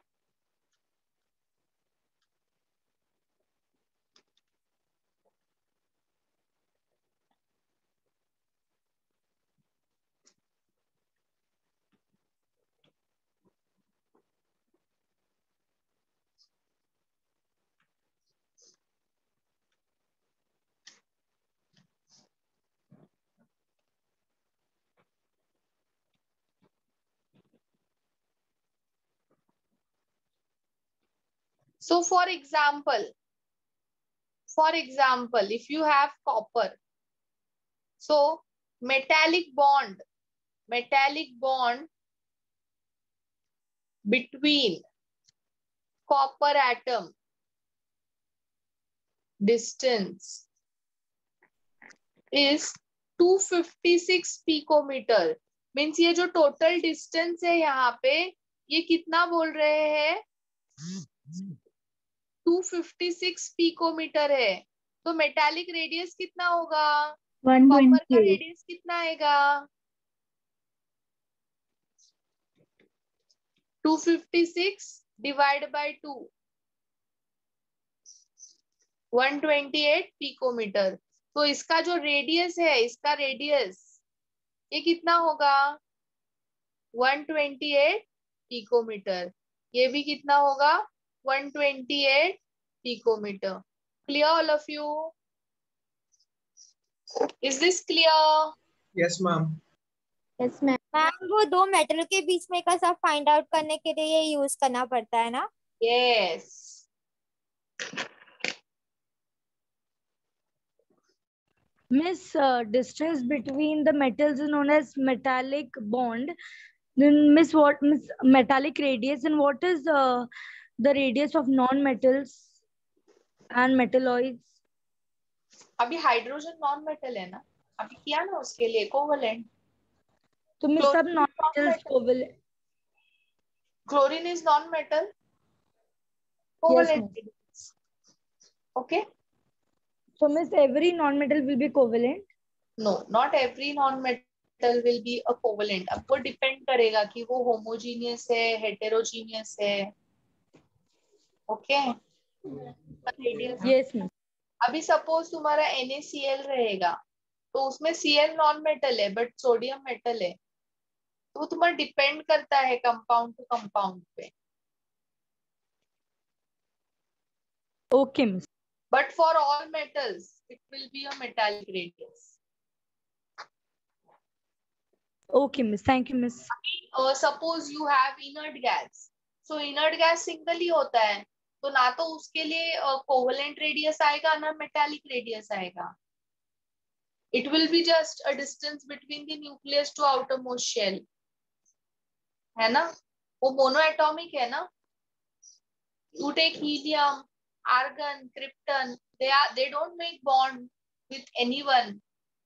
A: So for example, if you have copper, so metallic bond between copper atom distance is 256 picometer. Means ये जो टोटल डिस्टेंस है यहाँ पे, ये कितना बोल रहे हैं? 256 पिकोमीटर है. तो मेटालिक रेडियस कितना होगा? कॉपर का रेडियस कितना आएगा? 256 डिवाइड बाय 2, 128 पिकोमीटर. तो इसका जो रेडियस है, इसका रेडियस ये कितना होगा? 128 पिकोमीटर. ये भी कितना होगा? 128 picometer. Clear all of you? Is this clear?
D: Yes ma'am.
B: Yes ma'am.
I: Ma'am वो दो मेटल के बीच में का सब फाइंड आउट करने के लिए ये यूज करना पड़ता है ना?
A: Yes.
B: Miss, distance between the metals is known as metallic bond. Then Miss, what Miss metallic radius, and what is the radius of non-metals and metalloids?
A: अभी हाइड्रोजन नॉन मेटल है ना? अभी किया ना उसके लिए कोवेलेंट.
B: तो मिस सब non-metals covalent.
A: Chlorine is non metal. Covalent. Okay.
B: So Miss, every non-metal will be covalent?
A: No, not every non-metal will be a covalent. अब वो डिपेंड करेगा कि वो होमोजीनियस है, हेटेरोजीनियस है. Okay
B: yes miss.
A: अभी सपोज तुम्हारा NaCl रहेगा, तो उसमें Cl नॉन मेटल है बट सोडियम मेटल है, तो वो तुम्हारा डिपेंड करता है कंपाउंड टू कंपाउंड पे।
B: Okay miss.
A: But for all metals, it will be a metallic radius.
B: Okay, miss. Thank you, miss.
A: Suppose you have inert gas. So inert gas single ही होता है, तो ना तो उसके लिए covalent radius आएगा ना metallic radius आएगा. It will be just a distance between the nucleus to outermost shell. है ना? वो monoatomic है ना? You take helium, argon, krypton. They don't make bond with anyone,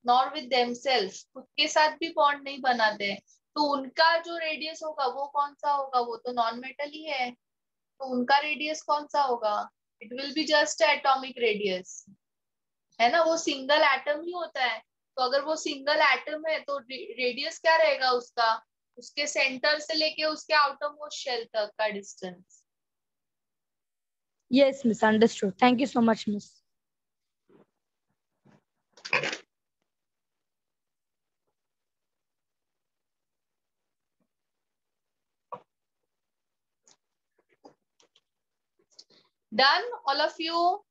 A: nor with themselves. खुद के साथ भी bond नहीं बनाते, तो उनका जो रेडियस होगा वो कौन सा होगा? वो तो नॉन मेटल ही है, तो उनका रेडियस कौन सा होगा? It will be just atomic radius, है ना? वो सिंगल एटम ही होता है, तो अगर वो सिंगल एटम है तो रेडियस क्या रहेगा उसका? उसके सेंटर से लेके उसके आउटर मोस्ट शेल तक का distance.
B: Yes, miss. Understood. Thank you so much, miss.
A: Done, all of you?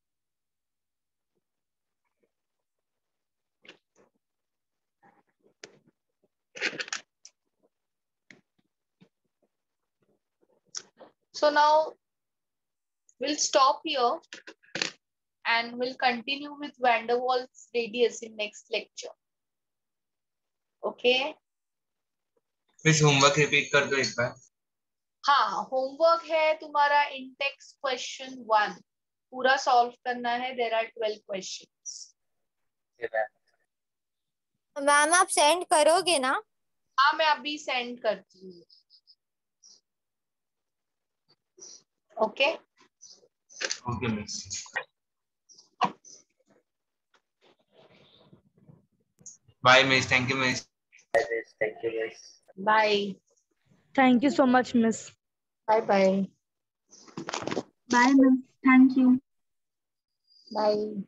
A: So now we'll stop here and we'll continue with van der Waals radius in next lecture. Okay?
C: Miss homework repeat कर दो एक बार.
A: हाँ, होमवर्क है तुम्हारा इंटेक्स क्वेश्चन 1 पूरा सॉल्व करना है. There are 12 questions.
I: मैम आप सेंड करोगे ना?
A: हाँ, मैं अभी सेंड करती हूँ. Okay
C: okay miss. Bye miss. Thank you miss.
K: Thank you miss.
A: Bye.
B: Thank you so much, miss.
A: Bye bye.
J: Bye, miss. Thank you.
A: Bye.